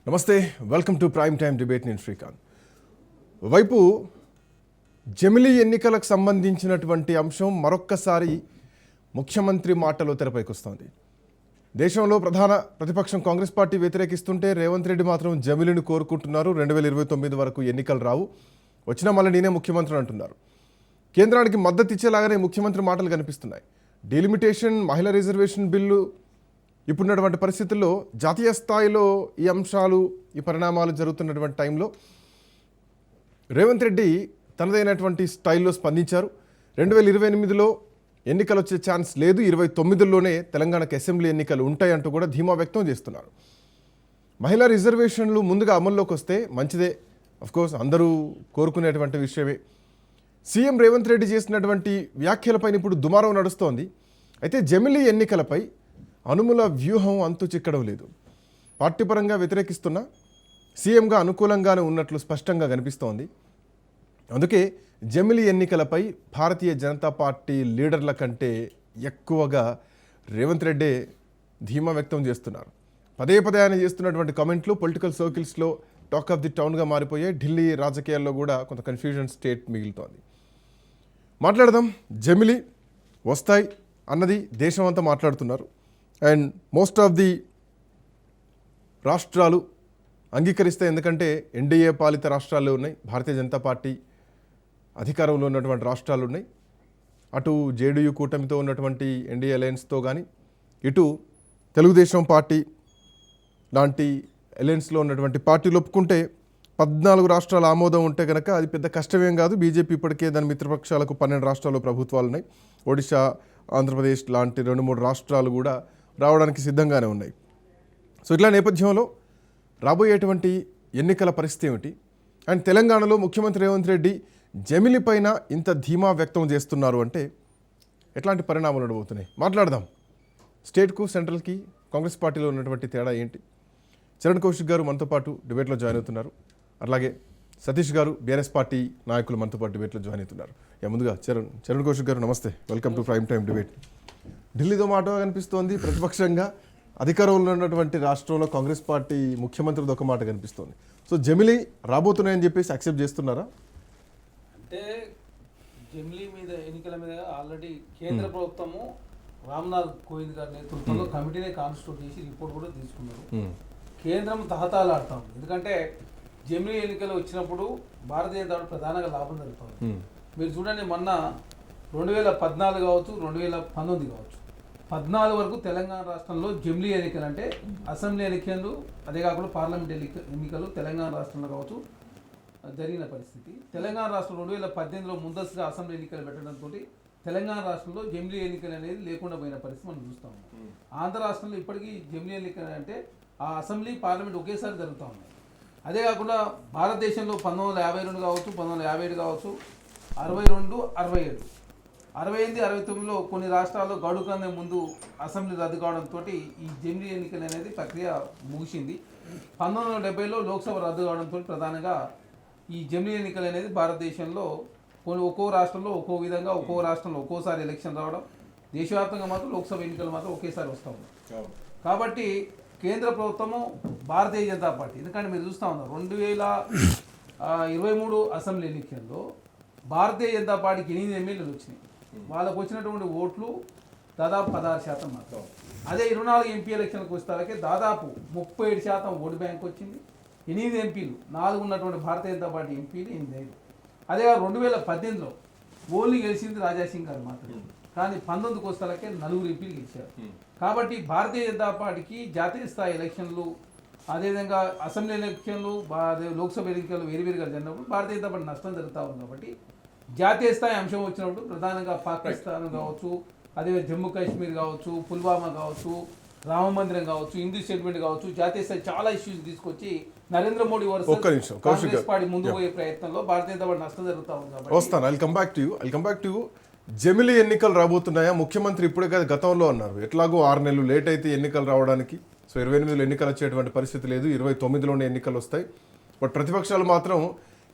నమస్తే, welcome to prime time debate. నేను శ్రీకాంత్. వైపు జమిలీ ఎన్నికలకు సంబంధించినటువంటి అంశం మరొక్కసారి ముఖ్యమంత్రి మాటలో తెరపైకి వస్తోంది. దేశంలో ప్రధాన ప్రతిపక్షం కాంగ్రెస్ పార్టీ వ్యతిరేకిస్తుంటే రేవంత్ రెడ్డి మాత్రం జమిలీని కోరుకుంటున్నారు. 2029 వరకు ఎన్నికలు రావు, వచ్చినా మళ్ళీ నేనే ముఖ్యమంత్రి అంటున్నారు. కేంద్రానికి మద్దతు ఇచ్చేలాగానే ముఖ్యమంత్రి మాటలు కనిపిస్తున్నాయి. డీలిమిటేషన్, మహిళా రిజర్వేషన్ బిల్లు ఇప్పుడున్నటువంటి పరిస్థితుల్లో జాతీయ స్థాయిలో ఈ అంశాలు, ఈ పరిణామాలు జరుగుతున్నటువంటి టైంలో రేవంత్ రెడ్డి తనదైనటువంటి స్టైల్లో స్పందించారు. 2028లో ఎన్నికలు వచ్చే ఛాన్స్ లేదు, 29లోనే తెలంగాణకు అసెంబ్లీ ఎన్నికలు ఉంటాయంటూ కూడా ధీమా వ్యక్తం చేస్తున్నారు. మహిళా రిజర్వేషన్లు ముందుగా అమల్లోకి వస్తే మంచిదే, అఫ్కోర్స్ అందరూ కోరుకునేటువంటి విషయమే. సీఎం రేవంత్ రెడ్డి చేసినటువంటి వ్యాఖ్యలపైన ఇప్పుడు దుమారం నడుస్తోంది. అయితే జమిలీ ఎన్నికలపై అనుముల వ్యూహం అంతు చిక్కడం లేదు. పార్టీ పరంగా వ్యతిరేకిస్తున్నా సీఎంగా అనుకూలంగానే ఉన్నట్లు స్పష్టంగా కనిపిస్తోంది. అందుకే జమిలీ ఎన్నికలపై భారతీయ జనతా పార్టీ లీడర్ల కంటే ఎక్కువగా రేవంత్ రెడ్డి ధీమా వ్యక్తం చేస్తున్నారు. పదే పదే ఆయన చేస్తున్నటువంటి కామెంట్లు పొలిటికల్ సర్కిల్స్లో టాక్ ఆఫ్ ది టౌన్గా మారిపోయాయి. ఢిల్లీ రాజకీయాల్లో కూడా కొంత కన్ఫ్యూజన్ స్టేట్ మిగులుతోంది. మాట్లాడదాం. జమిలీ వస్తాయి అన్నది దేశం అంతా మాట్లాడుతున్నారు. అండ్ మోస్ట్ ఆఫ్ ది రాష్ట్రాలు అంగీకరిస్తాయి, ఎందుకంటే ఎన్డీఏ పాలిత రాష్ట్రాలు ఉన్నాయి, భారతీయ జనతా పార్టీ అధికారంలో ఉన్నటువంటి రాష్ట్రాలు ఉన్నాయి. అటు జేడీయూ కూటమితో ఉన్నటువంటి ఎన్డీఏ అలయన్స్తో కానీ, ఇటు తెలుగుదేశం పార్టీ లాంటి అలయన్స్లో ఉన్నటువంటి పార్టీలు ఒప్పుకుంటే 14 రాష్ట్రాల ఆమోదం ఉంటే కనుక అది పెద్ద కష్టమేం కాదు. బీజేపీ ఇప్పటికే దాని మిత్రపక్షాలకు 12 రాష్ట్రాల్లో ప్రభుత్వాలు ఉన్నాయి. ఒడిశా, ఆంధ్రప్రదేశ్ లాంటి 2-3 రాష్ట్రాలు కూడా రావడానికి సిద్ధంగానే ఉన్నాయి. సో ఇట్లా నేపథ్యంలో రాబోయేటువంటి ఎన్నికల పరిస్థితి ఏమిటి? అండ్ తెలంగాణలో ముఖ్యమంత్రి రేవంత్ రెడ్డి జమిలీ పైన ఇంత ధీమా వ్యక్తం చేస్తున్నారు అంటే ఎట్లాంటి పరిణామాలు ఉండబోతున్నాయి? మాట్లాడదాం. స్టేట్కు సెంట్రల్కి కాంగ్రెస్ పార్టీలో ఉన్నటువంటి తేడా ఏంటి? చరణ్ కౌశిక్ గారు మనతో పాటు డిబేట్లో జాయిన్ అవుతున్నారు. అలాగే సతీష్ గారు బీఆర్ఎస్ పార్టీ నాయకులు మనతో పాటు డిబేట్లో జాయిన్ అవుతున్నారు. ముందుగా చరణ్ కౌశిక్ గారు నమస్తే, welcome to prime time debate. ఢిల్లీతో మాట కనిపిస్తోంది ప్రతిపక్షంగా, అధికారంలో ఉన్నటువంటి రాష్ట్రంలో కాంగ్రెస్ పార్టీ ముఖ్యమంత్రితో ఒక మాట కనిపిస్తోంది. సో జమిలీ రాబోతున్నాయని చెప్పేసి యాక్సెప్ట్ చేస్తున్నారా? అంటే జమిలీ మీద, ఎన్నికల మీద ఆల్రెడీ కేంద్ర ప్రభుత్వము రామ్నాథ్ కోవింద్ గారి నేతృత్వంలో కమిటీనే కాన్స్టిట్యూట్ చేసి రిపోర్ట్ కూడా తీసుకున్నారు. కేంద్రం తహతాలాడుతాం, ఎందుకంటే జమిలీ ఎన్నికలు వచ్చినప్పుడు భారతీయ జనతా పార్టీ ప్రధానంగా లాభం జరుగుతుంది. మీరు చూడండి, మొన్న 2014 కావచ్చు, 2019 కావచ్చు, 14 వరకు తెలంగాణ రాష్ట్రంలో జమిలీ ఎన్నికలు అంటే అసెంబ్లీ ఎన్నికలు, అదే కాకుండా పార్లమెంట్ ఎన్నికలు తెలంగాణ రాష్ట్రంలో కావచ్చు జరిగిన పరిస్థితి. తెలంగాణ రాష్ట్రం 2018లో ముందస్తుగా అసెంబ్లీ ఎన్నికలు పెట్టడంతో తెలంగాణ రాష్ట్రంలో జమిలీ ఎన్నికలు అనేది లేకుండా పోయిన పరిస్థితి మనం చూస్తాం. ఆంధ్ర రాష్ట్రంలో ఇప్పటికీ జమిలీ ఎన్నికలు అంటే ఆ అసెంబ్లీ, పార్లమెంట్ ఒకేసారి జరుగుతూ ఉన్నాయి. అదే కాకుండా భారతదేశంలో 1952 కావచ్చు, 1957 కావచ్చు, 62, 67, 68, 69లో కొన్ని రాష్ట్రాల్లో గడువు కన్నా ముందు అసెంబ్లీ రద్దు కావడంతో ఈ జమిలీ ఎన్నికలు అనేది ప్రక్రియ ముగిసింది. 1970లో లోక్సభ రద్దు కావడంతో ప్రధానంగా ఈ జమిలీ ఎన్నికలు అనేది భారతదేశంలో ఒక్కో రాష్ట్రంలో ఒక్కో విధంగా, ఒక్కో రాష్ట్రంలో ఒక్కోసారి ఎలక్షన్ రావడం, దేశవ్యాప్తంగా మాత్రం లోక్సభ ఎన్నికలు మాత్రం ఒకేసారి వస్తూ ఉన్నాయి. కాబట్టి కేంద్ర ప్రభుత్వము భారతీయ జనతా పార్టీ, ఎందుకంటే మీరు చూస్తూ ఉన్నారు 2023 అసెంబ్లీ ఎన్నికల్లో భారతీయ జనతా పార్టీకి 8 ఎమ్మెల్యేలు వచ్చినాయి. వాళ్ళకు వచ్చినటువంటి ఓట్లు దాదాపు 16% మాత్రం. అదే 24 ఎంపీ ఎలక్షన్కి వచ్చేసరికి దాదాపు 37% ఓటు బ్యాంక్ వచ్చింది. 8 ఎంపీలు, 4 ఉన్నటువంటి భారతీయ జనతా పార్టీ ఎంపీలు 8. అదే 2018లో ఓన్లీ గెలిచింది రాజాసింగ్ గారు మాత్రమే, కానీ 19కి వచ్చేసరికి 4 ఎంపీలు గెలిచారు. కాబట్టి భారతీయ జనతా పార్టీకి జాతీయ స్థాయి ఎలక్షన్లు, అదేవిధంగా అసెంబ్లీ ఎలక్షన్లు, లోక్సభ ఎన్నికలు వేరువేరుగా జరిగినప్పుడు భారతీయ జనతా పార్టీ నష్టం జరుగుతూ ఉంది. కాబట్టి జాతీయ స్థాయి అంశం వచ్చినప్పుడు ప్రధానంగా పాకిస్తాన్ కావచ్చు, అదే జమ్మూ కాశ్మీర్ కావచ్చు, పుల్వామా కావచ్చు, రామ మందిరం కావచ్చు, హిందూ సెటిల్మెంట్ కావచ్చు, జాతీయ స్థాయి చాలా ఇష్యూస్ తీసుకొచ్చి నరేంద్ర మోడీ కాంగ్రెస్ పార్టీ ముందు పోయే ప్రయత్నంలో భారతీయ జనతా పార్టీ నష్టం జరుగుతూ ఉంది. వస్తాను, I'll come back to you. జమిలీ ఎన్నికలు రాబోతున్నాయా? ముఖ్యమంత్రి ఇప్పుడే కదా గతంలో అన్నారు, ఎట్లాగో 6 నెలలు లేట్ అయితే ఎన్నికలు రావడానికి. సో 28లో ఎన్నికలు వచ్చేటువంటి పరిస్థితి లేదు, 29లోనే ఎన్నికలు వస్తాయి. బట్ ప్రతిపక్షాలు మాత్రం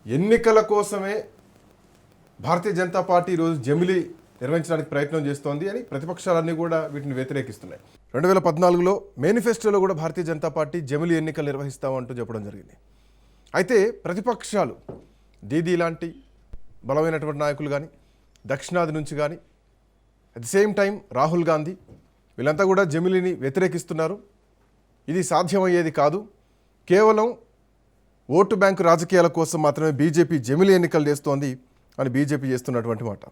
ఎన్నికల కోసమే భారతీయ జనతా పార్టీ ఈరోజు జమిలీ నిర్వహించడానికి ప్రయత్నం చేస్తోంది అని ప్రతిపక్షాలన్నీ కూడా వీటిని వ్యతిరేకిస్తున్నాయి. 2014లో మేనిఫెస్టోలో కూడా భారతీయ జనతా పార్టీ జమిలీ ఎన్నికలు నిర్వహిస్తామంటూ చెప్పడం జరిగింది. అయితే ప్రతిపక్షాలు దీదీ లాంటి బలమైనటువంటి నాయకులు కానీ, దక్షిణాది నుంచి కానీ, at the same time Rahul Gandhi వీళ్ళంతా కూడా జమిలీని వ్యతిరేకిస్తున్నారు. ఇది సాధ్యమయ్యేది కాదు, కేవలం ఓటు బ్యాంకు రాజకీయాల కోసం మాత్రమే బీజేపీ జమిలీ ఎన్నికలు చేస్తోంది అని బీజేపీ చేస్తున్నటువంటి మాట.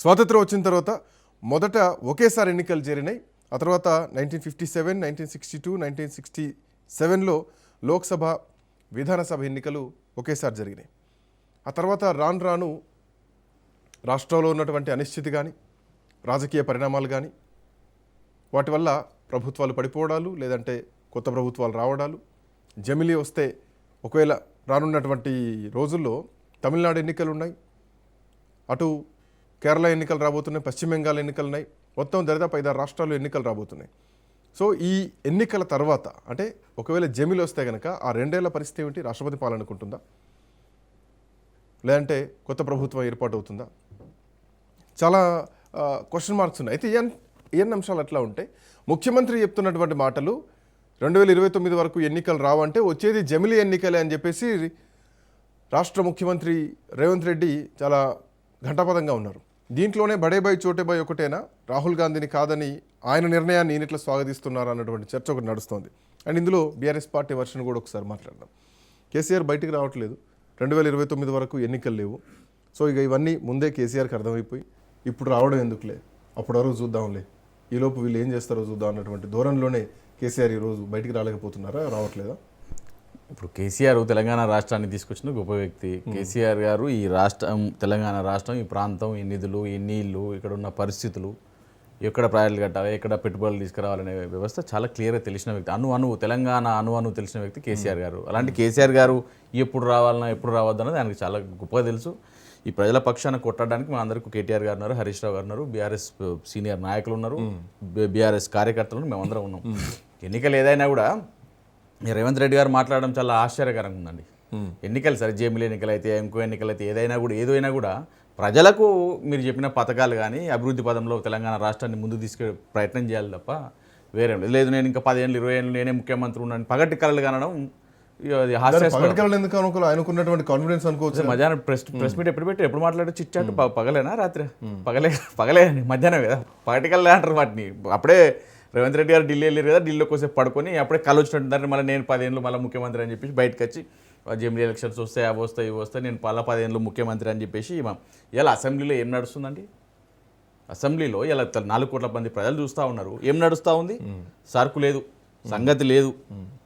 స్వాతంత్రం వచ్చిన తర్వాత మొదట ఒకేసారి ఎన్నికలు జరిగినాయి. ఆ తర్వాత 1957, 1962, 1967లో లోక్సభ, విధానసభ ఎన్నికలు ఒకేసారి జరిగినాయి. ఆ తర్వాత రాను రాను రాష్ట్రంలో ఉన్నటువంటి అనిశ్చితి కానీ, రాజకీయ పరిణామాలు కానీ, వాటి వల్ల ప్రభుత్వాలు పడిపోవడాలు, లేదంటే కొత్త ప్రభుత్వాలు రావడాలు, జమిలీ వస్తే ఒకవేళ రానున్నటువంటి రోజుల్లో తమిళనాడు ఎన్నికలు ఉన్నాయి, అటు కేరళ ఎన్నికలు రాబోతున్నాయి, పశ్చిమ బెంగాల్ ఎన్నికలు ఉన్నాయి, మొత్తం దరిదాపు 5-6 రాష్ట్రాల్లో ఎన్నికలు రాబోతున్నాయి. సో ఈ ఎన్నికల తర్వాత అంటే ఒకవేళ జమిలీ వస్తే కనుక ఆ 2 ఏళ్ల పరిస్థితి ఏమిటి? రాష్ట్రపతి పాలన అనుకుంటుందా, లేదంటే కొత్త ప్రభుత్వం ఏర్పాటు అవుతుందా? చాలా క్వశ్చన్ మార్క్స్ ఉన్నాయి. అయితే ఏ అంశాలు అట్లా ఉంటాయి. ముఖ్యమంత్రి చెప్తున్నటువంటి మాటలు 2029 వరకు ఎన్నికలు రావంటే వచ్చేది జమిలీ ఎన్నికలే అని చెప్పేసి రాష్ట్ర ముఖ్యమంత్రి రేవంత్ రెడ్డి చాలా ఘంటాపదంగా ఉన్నారు. దీంట్లోనే బడేబాయ్ చోటేబాయ్ ఒకటేనా, రాహుల్ గాంధీని కాదని ఆయన నిర్ణయాన్ని ఈయనట్లా స్వాగతిస్తున్నారు అన్నటువంటి చర్చ ఒకటి నడుస్తోంది. అండ్ ఇందులో బీఆర్ఎస్ పార్టీ వర్షన్ కూడా ఒకసారి మాట్లాడదాం. కేసీఆర్ బయటికి రావట్లేదు, 2029 వరకు ఎన్నికలు లేవు. సో ఇక ఇవన్నీ ముందే కేసీఆర్కి అర్థమైపోయి ఇప్పుడు రావడం ఎందుకులే, అప్పుడు వరకు చూద్దాంలే, ఈలోపు వీళ్ళు ఏం చేస్తారో చూద్దాం అన్నటువంటి ధోరణిలోనే కేసీఆర్ ఈరోజు బయటికి రాలేకపోతున్నారా, రావట్లేదా? ఇప్పుడు కేసీఆర్ తెలంగాణ రాష్ట్రాన్ని తీసుకొచ్చిన గొప్ప వ్యక్తి. కేసీఆర్ గారు ఈ రాష్ట్రం, తెలంగాణ రాష్ట్రం, ఈ ప్రాంతం, ఈ నిధులు, ఈ నీళ్లు, ఇక్కడ ఉన్న పరిస్థితులు, ఎక్కడ ప్రాజెక్టులు కట్టాలి, ఎక్కడ పెట్టుబడులు తీసుకురావాలనే వ్యవస్థ చాలా క్లియర్గా తెలిసిన వ్యక్తి. తెలంగాణ అణువు తెలిసిన వ్యక్తి కేసీఆర్ గారు. అలాంటి కేసీఆర్ గారు ఎప్పుడు రావాలన్నా ఎప్పుడు రావద్దన్నది ఆయనకు చాలా గొప్పగా తెలుసు. ఈ ప్రజల పక్షాన కొట్టడానికి మా అందరికీ కేటీఆర్ గారు ఉన్నారు, హరీష్ రావు గారు ఉన్నారు, బీఆర్ఎస్ సీనియర్ నాయకులు ఉన్నారు, బీఆర్ఎస్ కార్యకర్తలు మేమందరం ఉన్నాం. ఎన్నికలు ఏదైనా కూడా రేవంత్ రెడ్డి గారు మాట్లాడడం చాలా ఆశ్చర్యకరంగా ఉందండి. ఎన్నికలు సరే, జమిలీ ఎన్నికలు అయితే, ఇంకో ఎన్నికలు అయితే, ఏదైనా కూడా ప్రజలకు మీరు చెప్పిన పథకాలు కానీ అభివృద్ధి పదంలో తెలంగాణ రాష్ట్రాన్ని ముందుకు తీసుకె ప్రయత్నం చేయాలి తప్ప వేరే లేదు. నేను ఇంకా 10 ఏళ్ళు 20 ఏళ్ళు నేనే ముఖ్యమంత్రి ఉన్నాను పగటి కళలు కనడం ఆయనకున్నటువంటి కాన్ఫిడెన్స్ అనుకోవచ్చు. మధ్యాహ్నం ప్రెస్ మీట్ ఎప్పుడు మాట్లాడు చిచ్చాటు పగలేనా రాత్రి పగలే మధ్యాహ్నం కదా, పగటి కళలే అంటారు వాటిని. అప్పుడే రేవంత్ రెడ్డి గారు ఢిల్లీ వెళ్ళారు కదా, ఢిల్లీలో కోసం పడుకొని అప్పుడే కళ్ళు వచ్చినట్టు మళ్ళీ నేను 10 ఏళ్ళు మళ్ళీ ముఖ్యమంత్రి అని చెప్పేసి బయటకు వచ్చి జమిలీ ఎలక్షన్స్ వస్తాయి, అవి వస్తాయి, ఇవి వస్తాయి, నేను 10 ఏళ్ళు ముఖ్యమంత్రి అని చెప్పేసి ఇలా అసెంబ్లీలో ఏం నడుస్తుందండి? అసెంబ్లీలో ఇలా 4 కోట్ల మంది ప్రజలు చూస్తూ ఉన్నారు. ఏం నడుస్తూ ఉంది? సరుకు లేదు, సంగతి లేదు,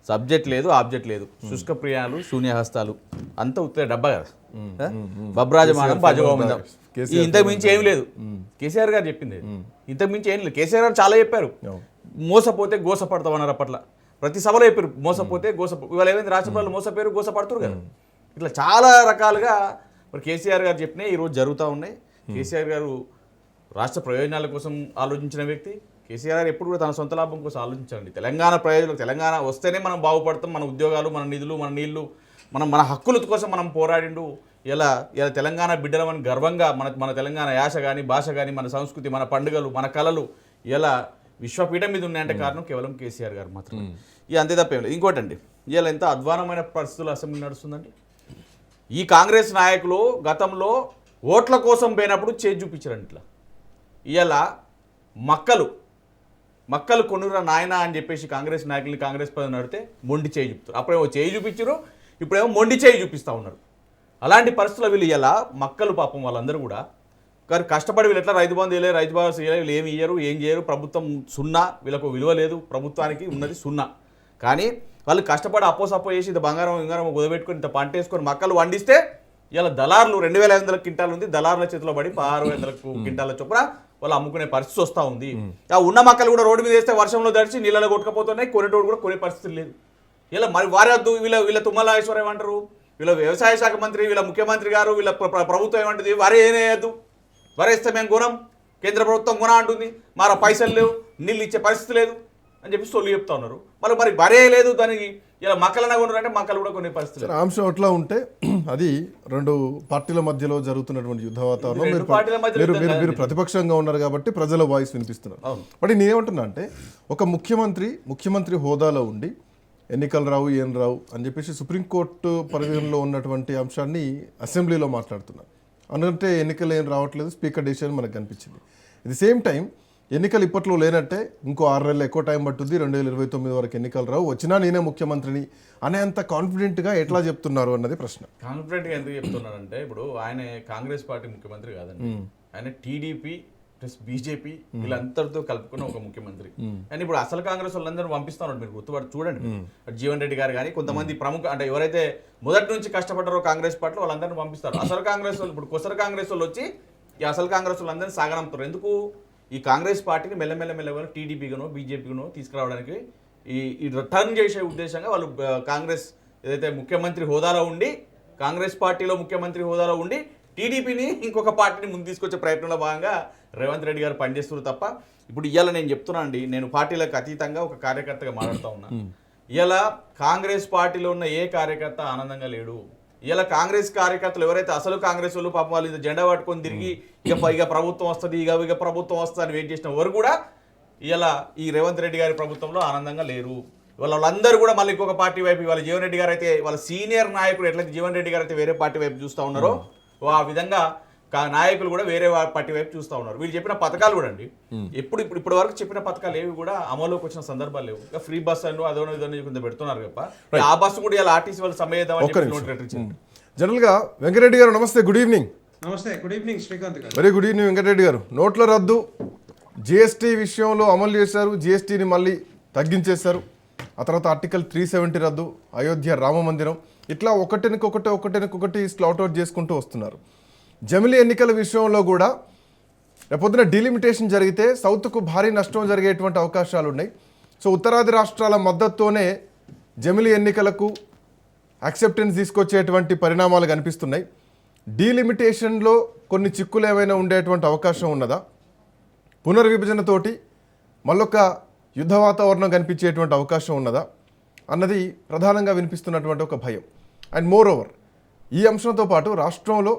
సబ్జెక్ట్ లేదు, ఆబ్జెక్ట్ లేదు, శుష్క ప్రియాలు, శూన్యహస్తాలు, అంతా ఉత్తే డబ్బా కదా, బబ్రాజమానం భజగోవిందం, ఇంతకు మించి ఏం లేదు. కేసీఆర్ గారు చెప్పింది ఇంతకు మించి ఏం లేదు. కేసీఆర్ గారు చాలా చెప్పారు, మోసపోతే గోసపడతామన్నారు అప్పట్లో, ప్రతి సభలో చెప్పారు మోసపోతే ఇవాళ ఏమైంది, రాష్ట్రపతిలో మోసపోయారు, గోసపడుతురు కదా. ఇట్లా చాలా రకాలుగా మరి కేసీఆర్ గారు చెప్పినాయి ఈరోజు జరుగుతూ ఉన్నాయి. కేసీఆర్ గారు రాష్ట్ర ప్రయోజనాల కోసం ఆలోచించిన వ్యక్తి. కేసీఆర్ గారు ఎప్పుడు కూడా తన సొంత లాభం కోసం ఆలోచించండి. తెలంగాణ ప్రయోజనాలు, తెలంగాణ వస్తేనే మనం బాగుపడతాం, మన ఉద్యోగాలు, మన నిధులు, మన నీళ్లు, మన హక్కుల కోసం మనం పోరాడిండు. ఇలా తెలంగాణ బిడ్డలమని గర్వంగా మన తెలంగాణ యాస కానీ, భాష కానీ, మన సంస్కృతి, మన పండుగలు, మన కళలు ఇలా విశ్వపీఠం మీద ఉన్నాయంటే కారణం కేవలం కేసీఆర్ గారు మాత్రమే. అంతే తప్పేం లేదు. ఇంకోటండి, ఇలా ఎంత అధ్వానమైన పరిస్థితులు అసెంబ్లీ నడుస్తుందండి. ఈ కాంగ్రెస్ నాయకులు గతంలో ఓట్ల కోసం పోయినప్పుడు చేయి చూపించారండి. ఇట్లా ఇలా మక్కలు కొనురా నాయన అని చెప్పేసి కాంగ్రెస్ నాయకుల్ని కాంగ్రెస్ ప్రజలు నడితే మొండి చేయి చూపుతారు. అప్పుడేమో చేయి చూపించారు, ఇప్పుడేమో మొండి చేయి చూపిస్తూ ఉన్నారు. అలాంటి పరిస్థితుల్లో వీళ్ళు ఇలా మక్కలు పాపం వాళ్ళందరూ కూడా కానీ కష్టపడి వీళ్ళు ఎట్లా రైతు బంధు వేయలేదు, రైతు భరోసా వేయలేదు, వీళ్ళు ఏమి ఇయ్యరు, ఏం చేయరు, ప్రభుత్వం సున్నా, వీళ్ళకు విలువ లేదు, ప్రభుత్వానికి ఉన్నది సున్నా. కానీ వాళ్ళు కష్టపడి అప్పో చేసి ఇంత బంగారం కుదబెట్టుకొని ఇంత పంట వేసుకొని మక్కలు వండిస్తే ఇలా దళారులు 2500 క్వింటాలు ఉంది, దళారుల చేతిలో పడి 600 క్వింటాల చొప్పున వాళ్ళు అమ్ముకునే పరిస్థితి వస్తూ ఉంది. ఆ ఉన్న మక్కలు కూడా రోడ్డు మీద వేస్తే వర్షంలో దడిచి నీళ్ళలో కొట్టుకపోతున్నాయి, కొనేటోడు కూడా కొనే పరిస్థితి లేదు. ఇలా మరి వారద్దు, వీళ్ళ తుమ్మల ఈశ్వర్ ఏమంటారు, వీళ్ళ వ్యవసాయ శాఖ మంత్రి, వీళ్ళ ముఖ్యమంత్రి గారు, వీళ్ళ ప్రభుత్వం ఏమంటుంది, వరే ఏనేయద్దు, వరేస్తే మేము కొనం, కేంద్ర ప్రభుత్వం కొన అంటుంది, మరి పైసలు లేవు, నీళ్ళు ఇచ్చే పరిస్థితి లేదు అని చెప్పి సొల్లు చెప్తా ఉన్నారు. మరి వరే లేదు, దానికి ఇలా మక్కలన్నా కొన్నారంటే మక్కలు కూడా కొన్ని పరిస్థితులు. సరే, అంశం అట్లా ఉంటే అది రెండు పార్టీల మధ్యలో జరుగుతున్నటువంటి యుద్ధ వాతావరణం. రెండు పార్టీల మధ్యలో యుద్ధం మీరు కాదండి. ప్రతిపక్షంగా ఉన్నారు కాబట్టి ప్రజల వాయిస్ వినిపిస్తున్నారు. అవును. బట్ నేనేమంటున్నా అంటే ఒక ముఖ్యమంత్రి హోదాలో ఉండి ఎన్నికలు రావు ఏం రావు అని చెప్పేసి సుప్రీంకోర్టు పరిధిలో ఉన్నటువంటి అంశాన్ని అసెంబ్లీలో మాట్లాడుతున్నారు. అందుకంటే ఎన్నికలు ఏం రావట్లేదు, స్పీకర్ డెసిషన్ మనకు కనిపించింది. ఇది సేమ్ టైం ఎన్నికలు ఇప్పట్లో లేనట్టే ఇంకో 6 నెలలు ఎక్కువ టైం పట్టుద్ది, 2029 వరకు ఎన్నికలు రావు, వచ్చినా నేనే ముఖ్యమంత్రిని అనేంత కాన్ఫిడెంట్గా ఎట్లా చెప్తున్నారు అన్నది ప్రశ్న. కాన్ఫిడెంట్గా ఎందుకు చెప్తున్నారంటే ఇప్పుడు ఆయన కాంగ్రెస్ పార్టీ ముఖ్యమంత్రి కాదండి, ఆయన టీడీపీ ప్లస్ బీజేపీ వీళ్ళందరితో కలుపుకున్న ఒక ముఖ్యమంత్రి. అండ్ ఇప్పుడు అసలు కాంగ్రెస్ వాళ్ళందరూ పంపిస్తున్నారు, మీరు గుర్తుపడి చూడండి. జీవన్ రెడ్డి గారు కానీ కొంతమంది ప్రముఖ అంటే ఎవరైతే మొదటి నుంచి కష్టపడ్డారో కాంగ్రెస్ పార్టీలో వాళ్ళందరినీ పంపిస్తారు. అసలు కాంగ్రెస్ వాళ్ళు ఇప్పుడు కొసరు కాంగ్రెస్ వాళ్ళు వచ్చి ఈ అసలు కాంగ్రెస్ వాళ్ళందరినీ సాగనంపుతారు. ఎందుకు? ఈ కాంగ్రెస్ పార్టీని మెల్లమెల్లగా టీడీపీగానో బీజేపీగానో తీసుకురావడానికి ఈ టర్న్ చేసే ఉద్దేశంగా వాళ్ళు కాంగ్రెస్ ఏదైతే ముఖ్యమంత్రి హోదాలో ఉండి కాంగ్రెస్ పార్టీలో ముఖ్యమంత్రి హోదాలో ఉండి టీడీపీని ఇంకొక పార్టీని ముందు తీసుకొచ్చే ప్రయత్నంలో భాగంగా రేవంత్ రెడ్డి గారు పనిచేస్తున్నారు తప్ప ఇప్పుడు ఇవాళ నేను చెప్తున్నా అండి, నేను పార్టీలకు అతీతంగా ఒక కార్యకర్తగా మాట్లాడుతూ ఉన్నా. ఇవాళ కాంగ్రెస్ పార్టీలో ఉన్న ఏ కార్యకర్త ఆనందంగా లేడు. ఇలా కాంగ్రెస్ కార్యకర్తలు ఎవరైతే అసలు కాంగ్రెస్ వాళ్ళు పాపం వాళ్ళు జెండా పట్టుకొని తిరిగి ఇక ప్రభుత్వం వస్తుంది ఇక ప్రభుత్వం వస్తుంది అని వెయిట్ చేసిన వారు కూడా ఇలా ఈ రేవంత్ రెడ్డి గారి ప్రభుత్వంలో ఆనందంగా లేరు. వాళ్ళందరూ కూడా మళ్ళీ ఇంకొక పార్టీ వైపు వాళ్ళ జీవన్ రెడ్డి గారు అయితే వాళ్ళ సీనియర్ నాయకుడు ఎట్లయితే జీవన్ రెడ్డి గారు అయితే వేరే పార్టీ వైపు చూస్తూ ఉన్నారో ఆ విధంగా నాయకులు కూడా వేరే పార్టీ వైపు చూస్తూ ఉన్నారు. వీళ్ళు చెప్పిన పథకాలు కూడా అండి ఇప్పటి వరకు చెప్పిన పథకాలు ఏవి కూడా అమలులోకి వచ్చిన సందర్భాలు లేవు. ఇక ఫ్రీ బస్ అని అదోనో ఇదోనో కొంత పెడుతున్నారు తప్ప ఆ బస్సు కూడా ఇలా ఆర్టీసీ వాళ్ళు సమేద్దామని. జనరల్గా వెంకటరెడ్డి గారు నమస్తే, గుడ్ ఈవినింగ్. నమస్తే, గుడ్ ఈవినింగ్ శ్రీకాంత్ గారు. వెరీ గుడ్ ఈవినింగ్ వెంకటరెడ్డి గారు. నోట్ల రద్దు జిఎస్టీ విషయంలో అమలు చేశారు, జిఎస్టీని మళ్ళీ తగ్గించేశారు. ఆ తర్వాత ఆర్టికల్ 370 రద్దు, అయోధ్య రామ మందిరం, ఇట్లా ఒకటినొకటి స్లాట్ అవుట్ చేసుకుంటూ వస్తున్నారు. జమిలీ ఎన్నికల విషయంలో కూడా రేపొద్దున డీలిమిటేషన్ జరిగితే సౌత్కు భారీ నష్టం జరిగేటువంటి అవకాశాలు ఉన్నాయి. సో ఉత్తరాది రాష్ట్రాల మద్దతుతోనే జమిలీ ఎన్నికలకు యాక్సెప్టెన్స్ తీసుకొచ్చేటువంటి పరిణామాలు కనిపిస్తున్నాయి. డీలిమిటేషన్లో కొన్ని చిక్కులు ఏమైనా ఉండేటువంటి అవకాశం ఉన్నదా? పునర్విభజనతోటి మళ్ళొక యుద్ధ వాతావరణం కనిపించేటువంటి అవకాశం ఉన్నదా అన్నది ప్రధానంగా వినిపిస్తున్నటువంటి ఒక భయం. అండ్ మోర్ ఓవర్ ఈ అంశంతో పాటు రాష్ట్రంలో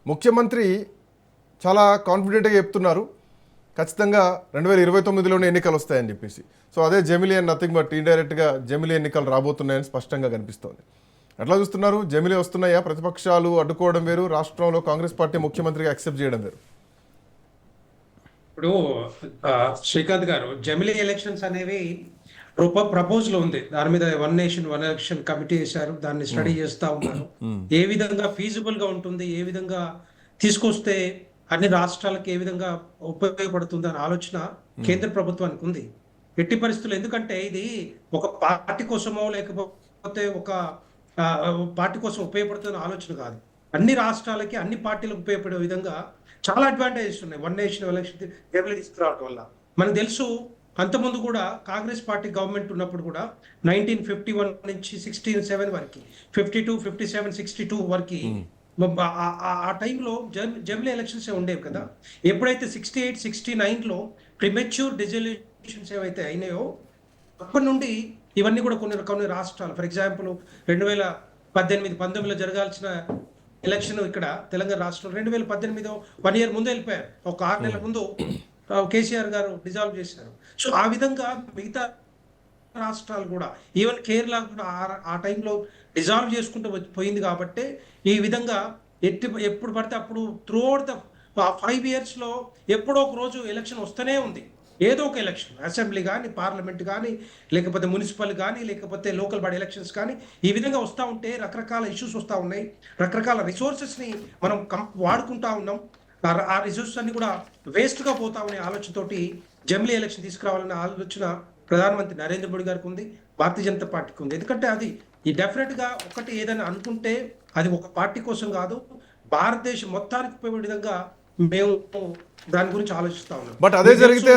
ముఖ్యమంత్రి చాలా కాన్ఫిడెంట్గా చెప్తున్నారు ఖచ్చితంగా 2029లోనే ఎన్నికలు వస్తాయని చెప్పేసి. సో అదే జమిలీ అండ్ నథింగ్ బట్ ఇండైరెక్ట్గా జమిలీ ఎన్నికలు రాబోతున్నాయని స్పష్టంగా కనిపిస్తోంది. ఎట్లా చూస్తున్నారు? జమిలీ వస్తున్నాయా? ప్రతిపక్షాలు అడ్డుకోవడం వేరు, రాష్ట్రంలో కాంగ్రెస్ పార్టీ ముఖ్యమంత్రిగా యాక్సెప్ట్ చేయడం వేరు. ఇప్పుడు శ్రీకాంత్ గారు, జమిలీ ఎలక్షన్స్ అనేవి ప్రపోజల్ ఉంది, దాని మీద one nation one election committee వేశారు, దాన్ని స్టడీ చేస్తూ ఉన్నారు. ఏ విధంగా ఫీజిబుల్ గా ఉంటుంది, ఏ విధంగా తీసుకొస్తే అన్ని రాష్ట్రాలకు ఏ విధంగా ఉపయోగపడుతుంది అనే ఆలోచన కేంద్ర ప్రభుత్వానికి ఉంది. ఎట్టి పరిస్థితులు, ఎందుకంటే ఇది ఒక పార్టీ కోసమో లేకపోతే ఒక పార్టీ కోసం ఉపయోగపడుతున్న ఆలోచన కాదు. అన్ని రాష్ట్రాలకి అన్ని పార్టీలకు ఉపయోగపడే విధంగా చాలా అడ్వాంటేజెస్ ఉన్నాయి వన్ నేషన్ ఎలక్షన్ జమిలీ తీసుకురావడం వల్ల. మనకు తెలుసు, అంతకుముందు కూడా కాంగ్రెస్ పార్టీ గవర్నమెంట్ ఉన్నప్పుడు కూడా 1951 నుంచి 67 వరకు 52, 57, 62 వరకు ఆ టైంలో జమిలీ ఎలక్షన్స్ ఉండేవి కదా. ఎప్పుడైతే 68, 69లో ప్రిమెచ్యూర్ డిజల్యూషన్స్ ఏవైతే అయినాయో అప్పటి నుండి ఇవన్నీ కూడా కొన్ని రాష్ట్రాలు, ఫర్ ఎగ్జాంపుల్ 2018-19లో జరగాల్సిన ఎలక్షన్ ఇక్కడ తెలంగాణ రాష్ట్రంలో 2018 1 ఇయర్ ముందు వెళ్ళిపోయారు. ఒక 6 నెలల ముందు కేసీఆర్ గారు డిజాల్వ్ చేశారు. సో ఆ విధంగా మిగతా రాష్ట్రాలు కూడా, ఈవెన్ కేరళ కూడా ఆ టైంలో డిజాల్వ్ చేసుకుంటూ పోయింది. కాబట్టి ఈ విధంగా ఎప్పుడు పడితే అప్పుడు త్రూ అవుట్ ద 5 yearsలో ఎప్పుడో ఒక రోజు ఎలక్షన్ వస్తూనే ఉంది. ఏదో ఒక ఎలక్షన్, అసెంబ్లీ కానీ, పార్లమెంట్ కానీ, లేకపోతే మున్సిపల్ కానీ, లేకపోతే లోకల్ బాడీ ఎలక్షన్స్ కానీ, ఈ విధంగా వస్తూ ఉంటే రకరకాల ఇష్యూస్ వస్తూ ఉన్నాయి. రకరకాల రిసోర్సెస్ని మనం వాడుకుంటా ఉన్నాం. ఆ రిసోర్సెస్ అన్ని కూడా వేస్ట్గా పోతా అనే ఆలోచనతోటి జమిలీ ఎలక్షన్ తీసుకురావాలనే ఆలోచన ప్రధానమంత్రి నరేంద్ర మోడీ గారికి ఉంది, భారతీయ జనతా పార్టీకి ఉంది. ఎందుకంటే అది ఈ డెఫినెట్గా ఒకటి ఏదైనా అనుకుంటే అది ఒక పార్టీ కోసం కాదు, భారతదేశం మొత్తానికి ఉపయోగపడే విధంగా మేము దాని గురించి ఆలోచిస్తా ఉన్నాం. బట్ అదే జరిగితే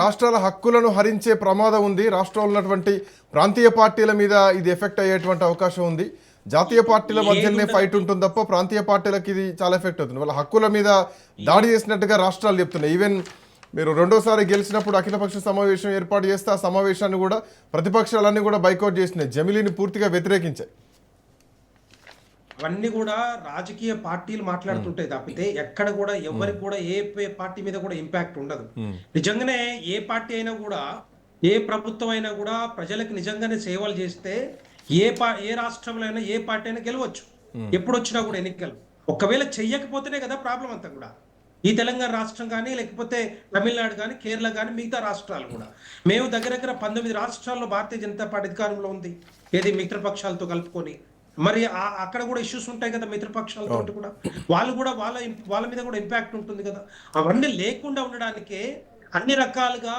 రాష్ట్రాల హక్కులను హరించే ప్రమాదం ఉంది. రాష్ట్రంలో ఉన్నటువంటి ప్రాంతీయ పార్టీల మీద ఇది ఎఫెక్ట్ అయ్యేటువంటి అవకాశం ఉంది. జాతీయ పార్టీల మధ్యనే ఫైట్ ఉంటుంది తప్ప ప్రాంతీయ పార్టీలకు ఇది చాలా ఎఫెక్ట్ అవుతుంది. వాళ్ళ హక్కుల మీద దాడి చేసినట్టుగా రాష్ట్రాలు చెప్తున్నాయి. ఈవెన్ మీరు రెండోసారి గెలిచినప్పుడు అఖిలపక్ష సమావేశం ఏర్పాటు చేస్తే ఆ సమావేశాన్ని కూడా ప్రతిపక్షాలన్నీ కూడా బైకౌట్ చేసినాయి, జమిలీని పూర్తిగా వ్యతిరేకించాయి. అవన్నీ కూడా రాజకీయ పార్టీలు మాట్లాడుతుంటాయి తప్పితే ఎక్కడ కూడా ఎవరికి కూడా ఏ పార్టీ మీద కూడా ఇంపాక్ట్ ఉండదు. నిజంగానే ఏ పార్టీ అయినా కూడా, ఏ ప్రభుత్వం అయినా కూడా ప్రజలకు నిజంగానే సేవలు చేస్తే ఏ రాష్ట్రంలో అయినా ఏ పార్టీ అయినా గెలవచ్చు, ఎప్పుడు వచ్చినా కూడా ఎన్నికలు. ఒకవేళ చెయ్యకపోతేనే కదా ప్రాబ్లం అంతా కూడా. ఈ తెలంగాణ రాష్ట్రం కానీ, లేకపోతే తమిళనాడు కానీ, కేరళ కానీ, మిగతా రాష్ట్రాలు కూడా. మేము దగ్గర 19 రాష్ట్రాల్లో భారతీయ జనతా పార్టీ అధికారంలో ఉంది, ఏది మిత్రపక్షాలతో కలుపుకొని. మరి అక్కడ కూడా ఇష్యూస్ ఉంటాయి కదా మిత్రపక్షాలతో కూడా. వాళ్ళు కూడా వాళ్ళ మీద కూడా ఇంపాక్ట్ ఉంటుంది కదా. అవన్నీ లేకుండా ఉండడానికే అన్ని రకాలుగా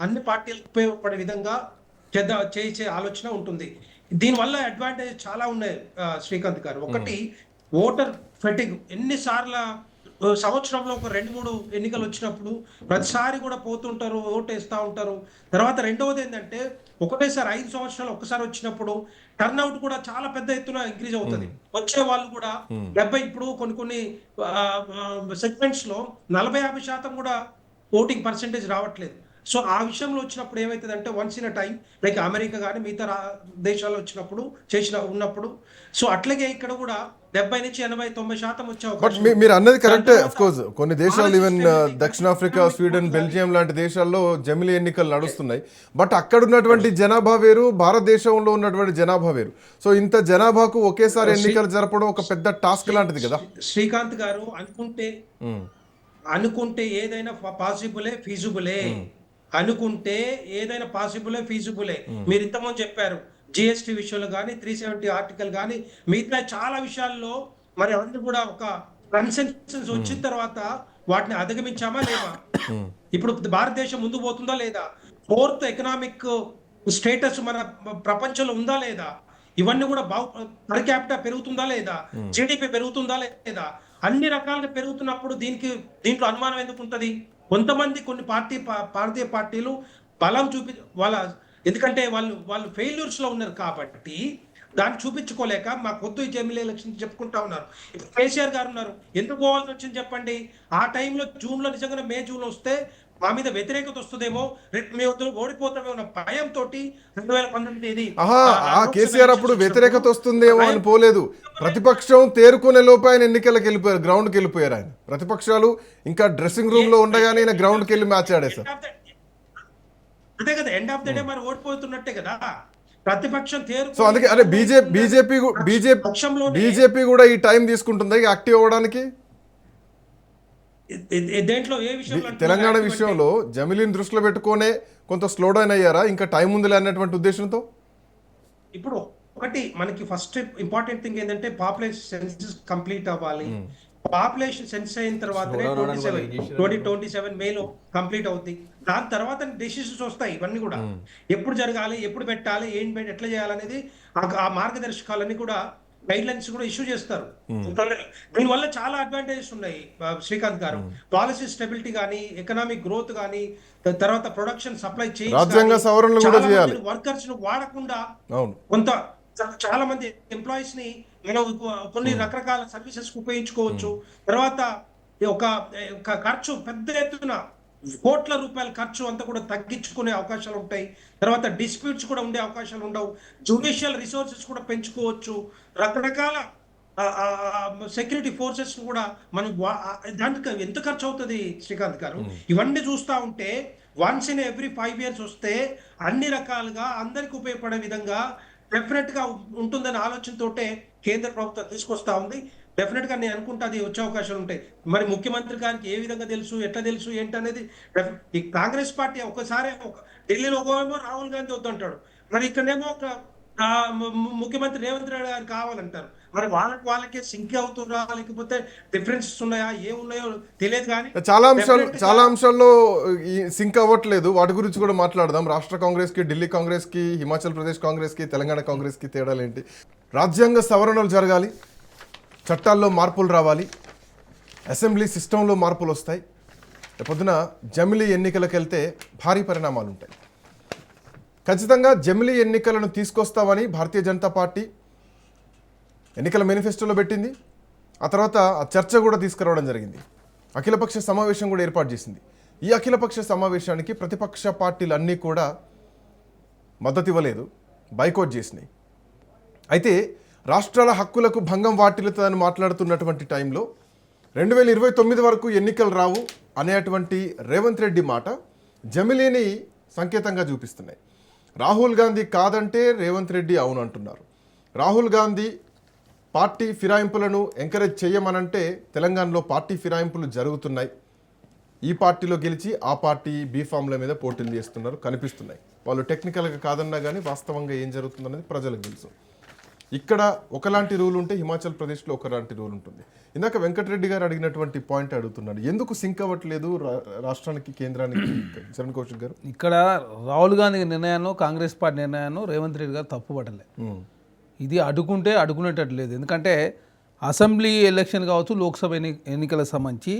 అన్ని పార్టీలకు ఉపయోగపడే విధంగా చేసే ఆలోచన ఉంటుంది. దీనివల్ల అడ్వాంటేజ్ చాలా ఉన్నాయి శ్రీకాంత్ గారు. ఒకటి, ఓటర్ ఫెటిగ్. ఎన్నిసార్లు సంవత్సరంలో ఒక 2-3 ఎన్నికలు వచ్చినప్పుడు ప్రతిసారి కూడా పోతుంటారు, ఓటు వేస్తూ ఉంటారు. తర్వాత రెండవది ఏంటంటే, ఒకటేసారి 5 సంవత్సరాలు ఒక్కసారి వచ్చినప్పుడు టర్న్అవుట్ కూడా చాలా పెద్ద ఎత్తున ఇంక్రీజ్ అవుతుంది. వచ్చే వాళ్ళు కూడా 70, ఇప్పుడు కొన్ని సెగ్మెంట్స్ లో 40-50% కూడా ఓటింగ్ పర్సెంటేజ్ రావట్లేదు. సో ఆ విషయంలో వచ్చినప్పుడు ఏమవుతుందంటే, once in a time, like America కానీ మిగతా దేశాల్లో వచ్చినప్పుడు ఉన్నప్పుడు, సో అట్లాగే ఇక్కడ కూడా 70 నుంచి 80-90% వచ్చే బట్ అవకాశం. మీరు అన్నది కరెక్టే. అఫ్ కోర్స్ కొన్ని దేశాలు, ఈవెన్ దక్షిణాఫ్రికా, స్వీడన్, బెల్జియం లాంటి దేశాల్లో జమిలీ ఎన్నికలు నడుస్తున్నాయి. బట్ అక్కడ ఉన్నటువంటి జనాభా వేరు, భారతదేశంలో ఉన్నటువంటి జనాభా వేరు. సో ఇంత జనాభాకు ఒకేసారి ఎన్నికలు జరపడం ఒక పెద్ద టాస్క్ లాంటిది కదా. శ్రీకాంత్ గారు, అనుకుంటే ఏదైనా పాసిబులే, ఫీజిబులే. అనుకుంటే ఏదైనా పాసిబులే, ఫీజిబులే. మీరు ఇంతకుముందు చెప్పారు జిఎస్టీ విషయంలో కానీ, 370 ఆర్టికల్ కానీ, మిగతా చాలా విషయాల్లో మరి అవన్నీ కూడా ఒక కన్సెన్సస్ వచ్చిన తర్వాత వాటిని అధిగమించామా లేదా? ఇప్పుడు భారతదేశం ముందు పోతుందా లేదా? 4th ఎకనామిక్ స్టేటస్ మన ప్రపంచంలో ఉందా లేదా? ఇవన్నీ కూడా పర్ క్యాపిటల్ పెరుగుతుందా లేదా? జీడిపి పెరుగుతుందా లేదా? అన్ని రకాలుగా పెరుగుతున్నప్పుడు దీంట్లో అనుమానం ఎందుకు ఉంటుంది? కొంతమంది కొన్ని భారతీయ పార్టీలు బలం ఎందుకంటే వాళ్ళు ఫెయిల్యూర్స్ లో ఉన్నారు కాబట్టి దాన్ని చూపించుకోలేక మా కొద్ది జమిలీ ఎలక్షన్ చెప్పుకుంటా ఉన్నారు. ఇప్పుడు కేసీఆర్ గారు ఉన్నారు, ఎందుకు పోవాల్సి వచ్చింది చెప్పండి? ఆ టైంలో జూన్లో నిజంగా జూన్లో వస్తే మా మీద వ్యతిరేకత వస్తుందేమో, మేము ఓడిపోతామేమో అన్న భయంతో 2019 కేసీఆర్ అప్పుడు వ్యతిరేకత వస్తుందేమో అని పోలేదు. ప్రతిపక్షం తేరుకునే లోపు ఆయన ఎన్నికలకు వెళ్ళిపోయారు, గ్రౌండ్కి వెళ్ళిపోయారు. ఆయన ప్రతిపక్షాలు ఇంకా డ్రెస్సింగ్ రూమ్ లో ఉండగానే ఆయన గ్రౌండ్కి వెళ్ళి మ్యాచ్ ఆడేశారు. అదే కదా, ఎండ్ ఆఫ్ ద డే మరి ఓడిపోతున్నట్టే కదా ప్రతిపక్షం సో అందుకే అదే బీజేపీ కూడా ఈ టైం తీసుకుంటుంది యాక్టివ్ అవ్వడానికి. దేంట్లో ఏ విషయంలో? తెలంగాణ విషయంలో జమిలీని దృష్టిలో పెట్టుకునే కొంత స్లో డౌన్ అయ్యారా, ఇంకా టైం ఉందిలే అన్నటువంటి ఉద్దేశంతో? ఇప్పుడు ఒకటి మనకి ఫస్ట్ ఇంపార్టెంట్ థింగ్ ఏంటంటే, పాపులేషన్ సెన్సస్ కంప్లీట్ అవ్వాలి. పాపులేషన్ సెన్స్ అయిన తర్వాతనే 2027 మేలో కంప్లీట్ అవుతుంది. దాని తర్వాత డెసిషన్స్ వస్తాయి. ఇవన్నీ కూడా ఎప్పుడు జరగాలి, ఎప్పుడు పెట్టాలి, ఎట్లా చేయాలనేది ఆ మార్గదర్శకాలన్నీ కూడా, గైడ్ లైన్స్ కూడా ఇష్యూ చేస్తారు. దీనివల్ల చాలా అడ్వాంటేజెస్ ఉన్నాయి శ్రీకాంత్ గారు. పాలసీ స్టెబిలిటీ కానీ, ఎకనామిక్ గ్రోత్ కానీ, తర్వాత ప్రొడక్షన్ సప్లై చేయాలి, వర్కర్స్ ను వాడకుండా కొంత చాలా మంది ఎంప్లాయీస్ ని మనం కొన్ని రకరకాల సర్వీసెస్ ఉపయోగించుకోవచ్చు. తర్వాత ఒక ఖర్చు పెద్ద ఎత్తున కోట్ల రూపాయల ఖర్చు అంతా కూడా తగ్గించుకునే అవకాశాలు ఉంటాయి. తర్వాత డిస్ప్యూట్స్ కూడా ఉండే అవకాశాలు ఉండవు. జ్యుడిషియల్ రిసోర్సెస్ కూడా పెంచుకోవచ్చు. రకరకాల సెక్యూరిటీ ఫోర్సెస్ కూడా మనం దానికి ఎంత ఖర్చు అవుతుంది శ్రీకాంత్ గారు? ఇవన్నీ చూస్తూ ఉంటే వన్స్ ఇన్ ఎవ్రీ 5 years వస్తే అన్ని రకాలుగా అందరికి ఉపయోగపడే విధంగా డెఫినెట్ గా ఉంటుందనే ఆలోచనతోటే కేంద్ర ప్రభుత్వం తీసుకొస్తా ఉంది. డెఫినెట్ గా నేను అనుకుంటా అది వచ్చే అవకాశాలు ఉంటాయి. మరి ముఖ్యమంత్రి గారికి ఏ విధంగా తెలుసు, ఎట్లా తెలుసు ఏంటనేది, ఈ కాంగ్రెస్ పార్టీ ఒకసారి ఢిల్లీలో ఒకవేమో రాహుల్ గాంధీ వద్దంటాడు, మరి ఇక్కడేమో ఒక ముఖ్యమంత్రి రేవంత్ రెడ్డి గారు కావాలంటారు. మరి వాళ్ళకే సింక్ అవుతున్నా, లేకపోతే డిఫరెన్సెస్ ఉన్నాయా, ఏమున్నాయో తెలియదు. కానీ చాలా అంశాల్లో సింక్ అవ్వట్లేదు. వాటి గురించి కూడా మాట్లాడదాం. రాష్ట్ర కాంగ్రెస్ కి, ఢిల్లీ కాంగ్రెస్ కి, హిమాచల్ ప్రదేశ్ కాంగ్రెస్ కి, తెలంగాణ కాంగ్రెస్ కి తేడాలు ఏంటి? రాజ్యాంగ సవరణలు జరగాలి, చట్టాల్లో మార్పులు రావాలి, అసెంబ్లీ సిస్టంలో మార్పులు వస్తాయి. పొద్దున జమిలీ ఎన్నికలకు వెళ్తే భారీ పరిణామాలు ఉంటాయి. ఖచ్చితంగా జమిలీ ఎన్నికలను తీసుకొస్తామని భారతీయ జనతా పార్టీ ఎన్నికల మేనిఫెస్టోలో పెట్టింది. ఆ తర్వాత ఆ చర్చ కూడా తీసుకురావడం జరిగింది. అఖిలపక్ష సమావేశం కూడా ఏర్పాటు చేసింది. ఈ అఖిలపక్ష సమావేశానికి ప్రతిపక్ష పార్టీలు అన్నీ కూడా మద్దతు ఇవ్వలేదు, బైకాట్ చేసినాయి. అయితే రాష్ట్రాల హక్కులకు భంగం వాటిల్లుతుందని మాట్లాడుతున్నటువంటి టైంలో 2029 వరకు ఎన్నికలు రావు అనేటువంటి రేవంత్ రెడ్డి మాట జమిలీని సంకేతంగా చూపిస్తున్నాయి. రాహుల్ గాంధీ కాదంటే రేవంత్ రెడ్డి అవును అంటున్నారు. రాహుల్ గాంధీ పార్టీ ఫిరాయింపులను ఎంకరేజ్ చేయమనంటే తెలంగాణలో పార్టీ ఫిరాయింపులు జరుగుతున్నాయి. ఈ పార్టీలో గెలిచి ఆ పార్టీ బీఫామ్ల మీద పోటీలు చేస్తున్నారు, కనిపిస్తున్నాయి. వాళ్ళు టెక్నికల్గా కాదన్నా కానీ వాస్తవంగా ఏం జరుగుతుందనేది ప్రజలకు తెలుసు. ఇక్కడ ఒకలాంటి రూల్ ఉంటే హిమాచల్ ప్రదేశ్లో ఒకలాంటి రూల్ ఉంటుంది. ఇందాక వెంకటరెడ్డి గారు అడిగినటువంటి పాయింట్ అడుగుతున్నాడు, ఎందుకు సింక్ అవ్వట్లేదు రాష్ట్రానికి కేంద్రానికి? చరణ్ కౌశిక్ గారు, ఇక్కడ రాహుల్ గాంధీ నిర్ణయాన్ని, కాంగ్రెస్ పార్టీ నిర్ణయాన్ని రేవంత్ రెడ్డి గారు తప్పుపట్టలే. ఇది అడుగుంటే అడుగునేటట్టు లేదు. ఎందుకంటే అసెంబ్లీ ఎలక్షన్ కావచ్చు, లోక్సభ ఎన్నికలకు సంబంధించి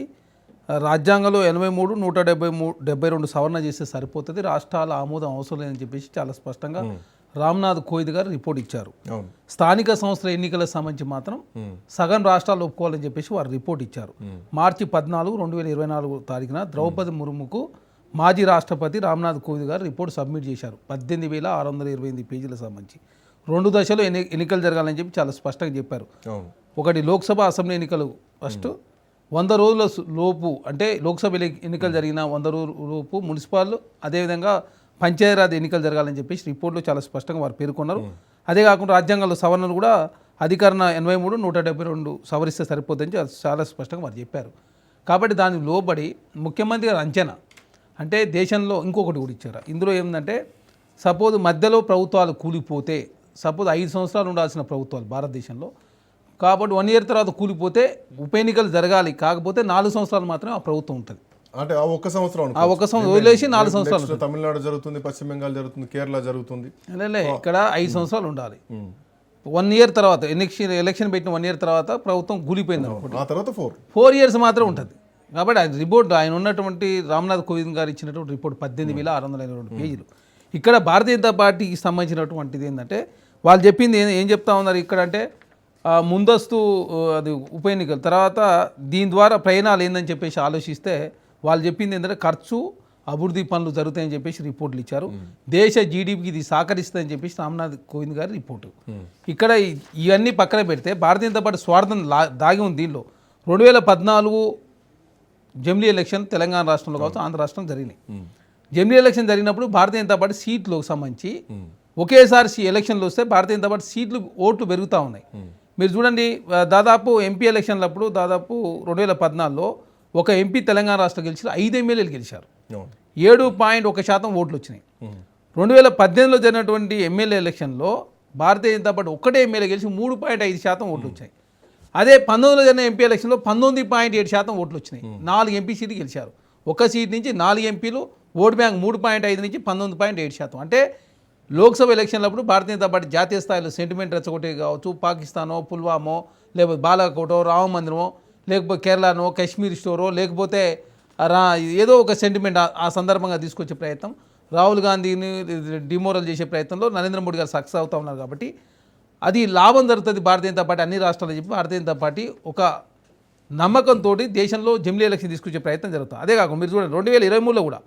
రాజ్యాంగంలో 83, 172 సవరణ చేస్తే సరిపోతుంది, రాష్ట్రాల ఆమోదం అవసరం లేదని చెప్పేసి చాలా స్పష్టంగా రామ్నాథ్ కోవింద్ గారు రిపోర్ట్ ఇచ్చారు. స్థానిక సంస్థల ఎన్నికలకు సంబంధించి మాత్రం సగం రాష్ట్రాలు ఒప్పుకోవాలని చెప్పేసి వారు రిపోర్ట్ ఇచ్చారు. మార్చి 14, 2024 తారీఖున ద్రౌపది ముర్ముకు మాజీ రాష్ట్రపతి రామ్నాథ్ కోవింద్ గారు రిపోర్ట్ సబ్మిట్ చేశారు. 18,628 పేజీలకు సంబంధించి 2 దశలో ఎన్నికలు జరగాలని చెప్పి చాలా స్పష్టంగా చెప్పారు. ఒకటి లోక్సభ, అసెంబ్లీ ఎన్నికలు ఫస్ట్ 100 రోజుల లోపు, అంటే లోక్సభ ఎన్నికలు జరిగిన 100 రోజుల లోపు మున్సిపల్, అదేవిధంగా పంచాయతీరాజ్ ఎన్నికలు జరగాలని చెప్పేసి రిపోర్ట్లో చాలా స్పష్టంగా వారు పేర్కొన్నారు. అదే కాకుండా రాజ్యాంగంలో సవరణలు కూడా అధికరణ 83, 172 సవరిస్తే సరిపోతుందని చాలా స్పష్టంగా వారు చెప్పారు. కాబట్టి దానికి లోబడి ముఖ్యమంత్రి గారు అంచనా అంటే దేశంలో ఇంకొకటి కూడా ఇచ్చారు. ఇందులో ఏంటంటే సపోజ్ మధ్యలో ప్రభుత్వాలు కూలిపోతే, సపోజ్ 5 సంవత్సరాలు ఉండాల్సిన ప్రభుత్వాలు భారతదేశంలో, కాబట్టి 1 ఇయర్ తర్వాత కూలిపోతే ఉప ఎన్నికలు జరగాలి, కాకపోతే 4 సంవత్సరాలు మాత్రమే ఆ ప్రభుత్వం ఉంటుంది. అంటే ఆ ఒక్క సంవత్సరం వదిలేసి 4 సంవత్సరాలు తమిళనాడు జరుగుతుంది, పశ్చిమ బెంగాల్ జరుగుతుంది, కేరళ జరుగుతుంది. ఇక్కడ 5 సంవత్సరాలు ఉండాలి. 1 ఇయర్ తర్వాత ఎలక్షన్ పెట్టిన 1 ఇయర్ తర్వాత ప్రభుత్వం కూలిపోయింది అనుకోండి, ఆ తర్వాత 4 ఇయర్స్ మాత్రం ఉంటుంది. కాబట్టి ఆయన రిపోర్ట్, ఆయన ఉన్నటువంటి రామ్నాథ్ కోవింద్ గారు ఇచ్చినటువంటి రిపోర్ట్ 18,622 పేజీలు. ఇక్కడ భారతీయ జనతా పార్టీకి సంబంధించినటువంటిది ఏంటంటే వాళ్ళు చెప్పింది ఏం చెప్తా ఉన్నారు ఇక్కడ అంటే ముందస్తు అది ఉప ఎన్నికలు తర్వాత దీని ద్వారా ప్రయాణాలు ఏందని చెప్పేసి ఆలోచిస్తే వాళ్ళు చెప్పింది ఏంటంటే ఖర్చు, అభివృద్ధి పనులు జరుగుతాయని చెప్పేసి రిపోర్ట్లు ఇచ్చారు. దేశ జీడిపికి ఇది సహకరిస్తుందని చెప్పేసి రామ్నాథ్ కోవింద్ గారి రిపోర్టు. ఇక్కడ ఇవన్నీ పక్కన పెడితే భారతీయ జనతా పార్టీ స్వార్థం దాగి ఉంది దీనిలో. 2014 జమిలీ ఎలక్షన్ తెలంగాణ రాష్ట్రంలో కావచ్చు, ఆంధ్ర రాష్ట్రం జరిగినాయి. జమిలీ ఎలక్షన్ జరిగినప్పుడు భారతీయ జనతా పార్టీ సీట్లకు సంబంధించి ఒకేసారి ఎలక్షన్లు వస్తే భారతీయ జనతా పార్టీ ఓట్లు పెరుగుతూ ఉన్నాయి. మీరు చూడండి, దాదాపు ఎంపీ ఎలక్షన్లప్పుడు దాదాపు 2014లో ఒక ఎంపీ తెలంగాణ రాష్ట్రం గెలిచారు, 5 ఎమ్మెల్యేలు గెలిచారు, 7.1% ఓట్లు వచ్చినాయి. 2018లో జరిగినటువంటి ఎమ్మెల్యే ఎలక్షన్లో భారతీయ జనతా పార్టీ ఒక్కటే ఎమ్మెల్యే గెలిచి 3.5% ఓట్లు వచ్చాయి. అదే 19లో జరిగిన ఎంపీ ఎలక్షన్లో 19.7% ఓట్లు వచ్చినాయి, 4 ఎంపీ సీట్లు గెలిచారు. ఒక సీట్ నుంచి 4 ఎంపీలు, ఓటు బ్యాంక్ 3.5 నుంచి 19.7%. అంటే లోక్సభ ఎలక్షన్లప్పుడు భారతీయ జనతా పార్టీ జాతీయ స్థాయిలో సెంటిమెంట్ రెచ్చగొట్టే కావచ్చు, పాకిస్తానో, పుల్వామో, లేకపోతే బాలాకోటో, రామ మందిరమో, లేకపోతే కేరళనో, కాశ్మీర్ స్టోరో, లేకపోతే ఏదో ఒక సెంటిమెంట్ ఆ సందర్భంగా తీసుకొచ్చే ప్రయత్నం, రాహుల్ గాంధీని డిమోరల్ చేసే ప్రయత్నంలో నరేంద్ర మోడీ గారు సక్సెస్ అవుతా ఉన్నారు. కాబట్టి అది లాభం జరుగుతుంది భారతీయ జనతా పార్టీ అన్ని రాష్ట్రాల్లో చెప్పి భారతీయ జనతా పార్టీ ఒక నమ్మకంతో దేశంలో జమిలీ ఎలక్షన్ తీసుకొచ్చే ప్రయత్నం జరుగుతుంది. అదే కాకుండా మీరు చూడండి 2023లో కూడా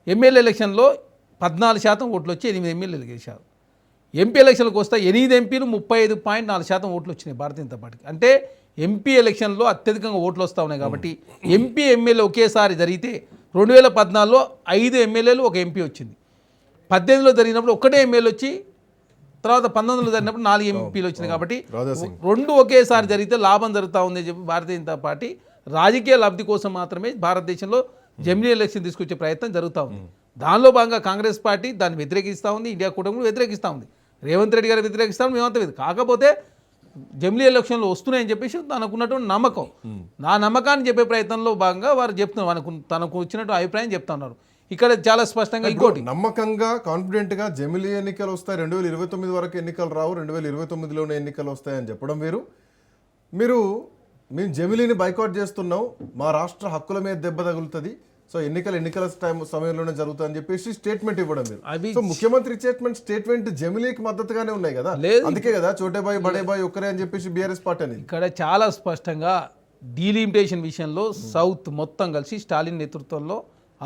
ఎమ్మెల్యే ఎలక్షన్లో 14% ఓట్లు వచ్చి 8 ఎమ్మెల్యేలు గెలిచారు. ఎంపీ ఎలక్షన్లకు వస్తే 8 ఎంపీలు 35.4% ఓట్లు వచ్చినాయి భారతీయ జనతా పార్టీకి. అంటే ఎంపీ ఎలక్షన్లో అత్యధికంగా ఓట్లు వస్తూ ఉన్నాయి. కాబట్టి ఎంపీ ఎమ్మెల్యే ఒకేసారి జరిగితే 2014లో 5 ఎమ్మెల్యేలు, 1 ఎంపీ వచ్చింది. 18లో జరిగినప్పుడు ఒకటే ఎమ్మెల్యే వచ్చి, తర్వాత 19లో జరిగినప్పుడు 4 ఎంపీలు వచ్చినాయి. కాబట్టి 2 ఒకేసారి జరిగితే లాభం జరుగుతూ ఉందని చెప్పి భారతీయ జనతా పార్టీ రాజకీయ లబ్ధి కోసం మాత్రమే భారతదేశంలో జమిలీ ఎలక్షన్ తీసుకొచ్చే ప్రయత్నం జరుగుతూ ఉంది. దానిలో భాగంగా కాంగ్రెస్ పార్టీ దాన్ని వ్యతిరేకిస్తూ ఉంది, ఇండియా కూటమి వ్యతిరేకిస్తూ ఉంది, రేవంత్ రెడ్డి గారు వ్యతిరేకిస్తాం, మేమంతా కాకపోతే జమిలీ ఎలక్షన్లు వస్తున్నాయని చెప్పేసి తనకున్నటువంటి నమ్మకం, నా నమ్మకాన్ని చెప్పే ప్రయత్నంలో భాగంగా వారు చెప్తున్నారు, తనకు వచ్చినట్టు అభిప్రాయం చెప్తా ఉన్నారు. ఇక్కడ చాలా స్పష్టంగా ఇంకోటి నమ్మకంగా కాన్ఫిడెంట్గా జమిలీ ఎన్నికలు వస్తాయి, 2029 వరకు ఎన్నికలు రావు, 2029లోనే ఎన్నికలు వస్తాయని చెప్పడం వేరు. మేము జమిలీని బైకాట్ చేస్తున్నాం, మా రాష్ట్ర హక్కుల మీద దెబ్బ తగులుతుంది, సో ఎన్నికల సమయంలోనే జరుగుతుందని చెప్పేసి స్టేట్మెంట్ ఇవ్వడం మీరు. సో ముఖ్యమంత్రి స్టేట్మెంట్ జమిలీకి మద్దతుగానే ఉన్నాయి కదా, అందుకే కదా చోటేబాయ్ బడేబాయ్ ఒక్కరే అని చెప్పేసి బీఆర్ఎస్ పార్టీ అనేది. ఇక్కడ చాలా స్పష్టంగా డీలిమిటేషన్ విషయంలో సౌత్ మొత్తం కలిసి స్టాలిన్ నేతృత్వంలో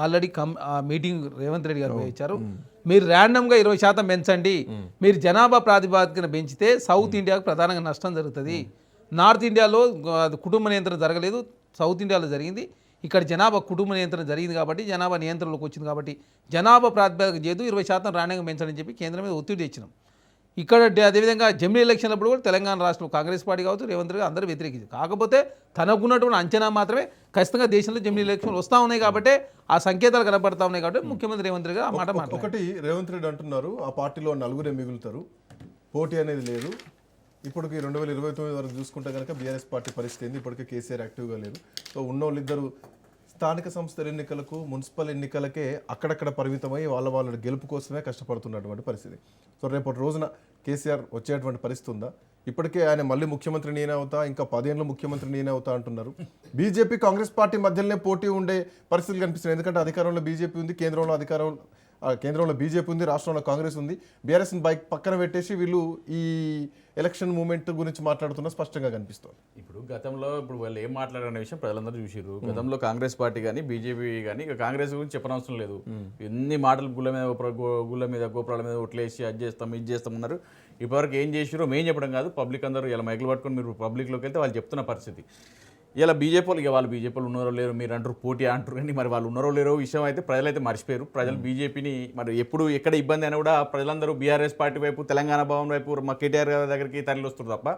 ఆల్రెడీ మీటింగ్ రేవంత్ రెడ్డి గారు ఇచ్చారు. మీరు ర్యాండమ్గా 20% పెంచండి, మీరు జనాభా ప్రాతిపాదికన పెంచితే సౌత్ ఇండియాకు ప్రధానంగా నష్టం జరుగుతుంది. నార్త్ ఇండియాలో కుటుంబ నియంత్రణ జరగలేదు, సౌత్ ఇండియాలో జరిగింది. ఇక్కడ జనాభా కుటుంబ నియంత్రణ జరిగింది కాబట్టి జనాభా నియంత్రణలోకి వచ్చింది కాబట్టి జనాభా ప్రాతిపాదిక చేదు 20% ర్యాండమ్గా పెంచని చెప్పి కేంద్రం మీద ఒత్తిడి తెచ్చినాం. ఇక్కడ అదేవిధంగా జమిలీ ఎలక్షన్లప్పుడు కూడా తెలంగాణ రాష్ట్రంలో కాంగ్రెస్ పార్టీ కావచ్చు, రేవంత్ రెడ్డి అందరూ వ్యతిరేకించారు. కాకపోతే తనకున్నటువంటి అంచనా మాత్రమే ఖచ్చితంగా దేశంలో జమిలీ ఎలక్షన్లు వస్తూ ఉన్నాయి కాబట్టి ఆ సంకేతాలు కనబడతా ఉన్నాయి కాబట్టి ముఖ్యమంత్రి రేవంత్ రెడ్డి గారు ఆ మాట మాట్లాడారు. ఒకటి రేవంత్ రెడ్డి అంటున్నారు ఆ పార్టీలో నలుగురే మిగులుతారు, పోటీ అనేది లేదు. ఇప్పటికి 2029 వరకు చూసుకుంటే కనుక బీఆర్ఎస్ పార్టీ పరిస్థితి ఏంది, ఇప్పటికే కేసీఆర్ యాక్టివ్గా లేరు. సో ఉన్నోళ్ళిద్దరు స్థానిక సంస్థల ఎన్నికలకు మున్సిపల్ ఎన్నికలకే అక్కడక్కడ పరిమితమై వాళ్ళ గెలుపు కోసమే కష్టపడుతున్నటువంటి పరిస్థితి. సో రేపటి రోజున కేసీఆర్ వచ్చేటువంటి పరిస్థితి ఉందా? ఇప్పటికే ఆయన మళ్ళీ ముఖ్యమంత్రి నేనే అవుతా, ఇంకా 10 ఏళ్ళు ముఖ్యమంత్రి నేనే అవుతా అంటున్నారు. బీజేపీ కాంగ్రెస్ పార్టీ మధ్యలోనే పోటీ ఉండే పరిస్థితులు కనిపిస్తున్నాయి. ఎందుకంటే అధికారంలో బీజేపీ ఉంది, కేంద్రంలో బీజేపీ ఉంది, రాష్ట్రంలో కాంగ్రెస్ ఉంది. బీఆర్ఎస్ని పక్కన పెట్టేసి వీళ్ళు ఈ ఎలక్షన్ మూమెంట్ గురించి మాట్లాడుతున్నా స్పష్టంగా కనిపిస్తుంది. ఇప్పుడు వాళ్ళు ఏం మాట్లాడారనే విషయం ప్రజలందరూ చూసారు. గతంలో కాంగ్రెస్ పార్టీ కానీ బీజేపీ కానీ ఇక కాంగ్రెస్ గురించి చెప్పనవసరం లేదు. ఎన్ని మాటలు గుళ్ళ మీద గోపురాల మీద ఒట్లేసి అది చేస్తాం ఇది చేస్తాం అన్నారు. ఇప్పటివరకు ఏం చేసారో మేము చెప్పడం కాదు, పబ్లిక్ అందరూ ఇలా మైకులు పట్టుకొని మీరు పబ్లిక్లోకి వెళ్తే వాళ్ళు చెప్తున్న పరిస్థితి. ఇలా బీజేపీలు వాళ్ళు ఉన్నారో లేరు మీరు అంటారు, పోటీ అంటారు, కానీ మరి వాళ్ళు ఉన్నారో లేరో విషయం అయితే ప్రజలైతే మర్చిపోయారు. ప్రజలు బీజేపీని మరి ఎప్పుడు ఎక్కడ ఇబ్బంది అయినా కూడా ప్రజలందరూ బీఆర్ఎస్ పార్టీ వైపు, తెలంగాణ భవన్ వైపు, మా కేటీఆర్ గారి దగ్గరికి తరలి వస్తారు తప్ప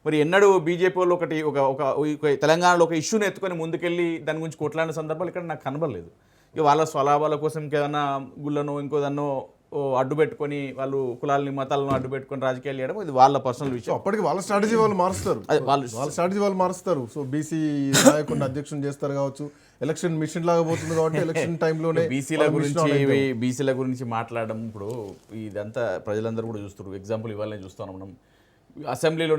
మరి ఎన్నడూ బీజేపీ వాళ్ళు ఒక తెలంగాణలో ఒక ఇష్యూని ఎత్తుకొని ముందుకెళ్ళి దాని గురించి కొట్లాడిన సందర్భాలు ఇక్కడ నాకు కనబడలేదు. ఇక వాళ్ళ స్వలాభాల కోసం ఇంకేదన్నా గుళ్ళనో ఇంకోదన్నో అడ్డు పెట్టుకొని వాళ్ళు కులాలని మతాలను అడ్డు పెట్టుకొని రాజకీయాలు చేయడం ఇది వాళ్ళ పర్సనల్ విషయం. అప్పటికి వాళ్ళ స్ట్రాటజీ వాళ్ళు మారుస్తారు. సో బీసీ నాయకుడిని అధ్యక్షుని చేస్తారు కావచ్చు, ఎలక్షన్ మిషన్ లాగా పోతుంది కాబట్టి ఎలక్షన్ టైంలోనే బీసీల గురించి మాట్లాడడం ఇప్పుడు ఇదంతా ప్రజలందరూ కూడా చూస్తారు. ఎగ్జాంపుల్ ఇవాళ చూస్తాను మనం అసెంబ్లీలో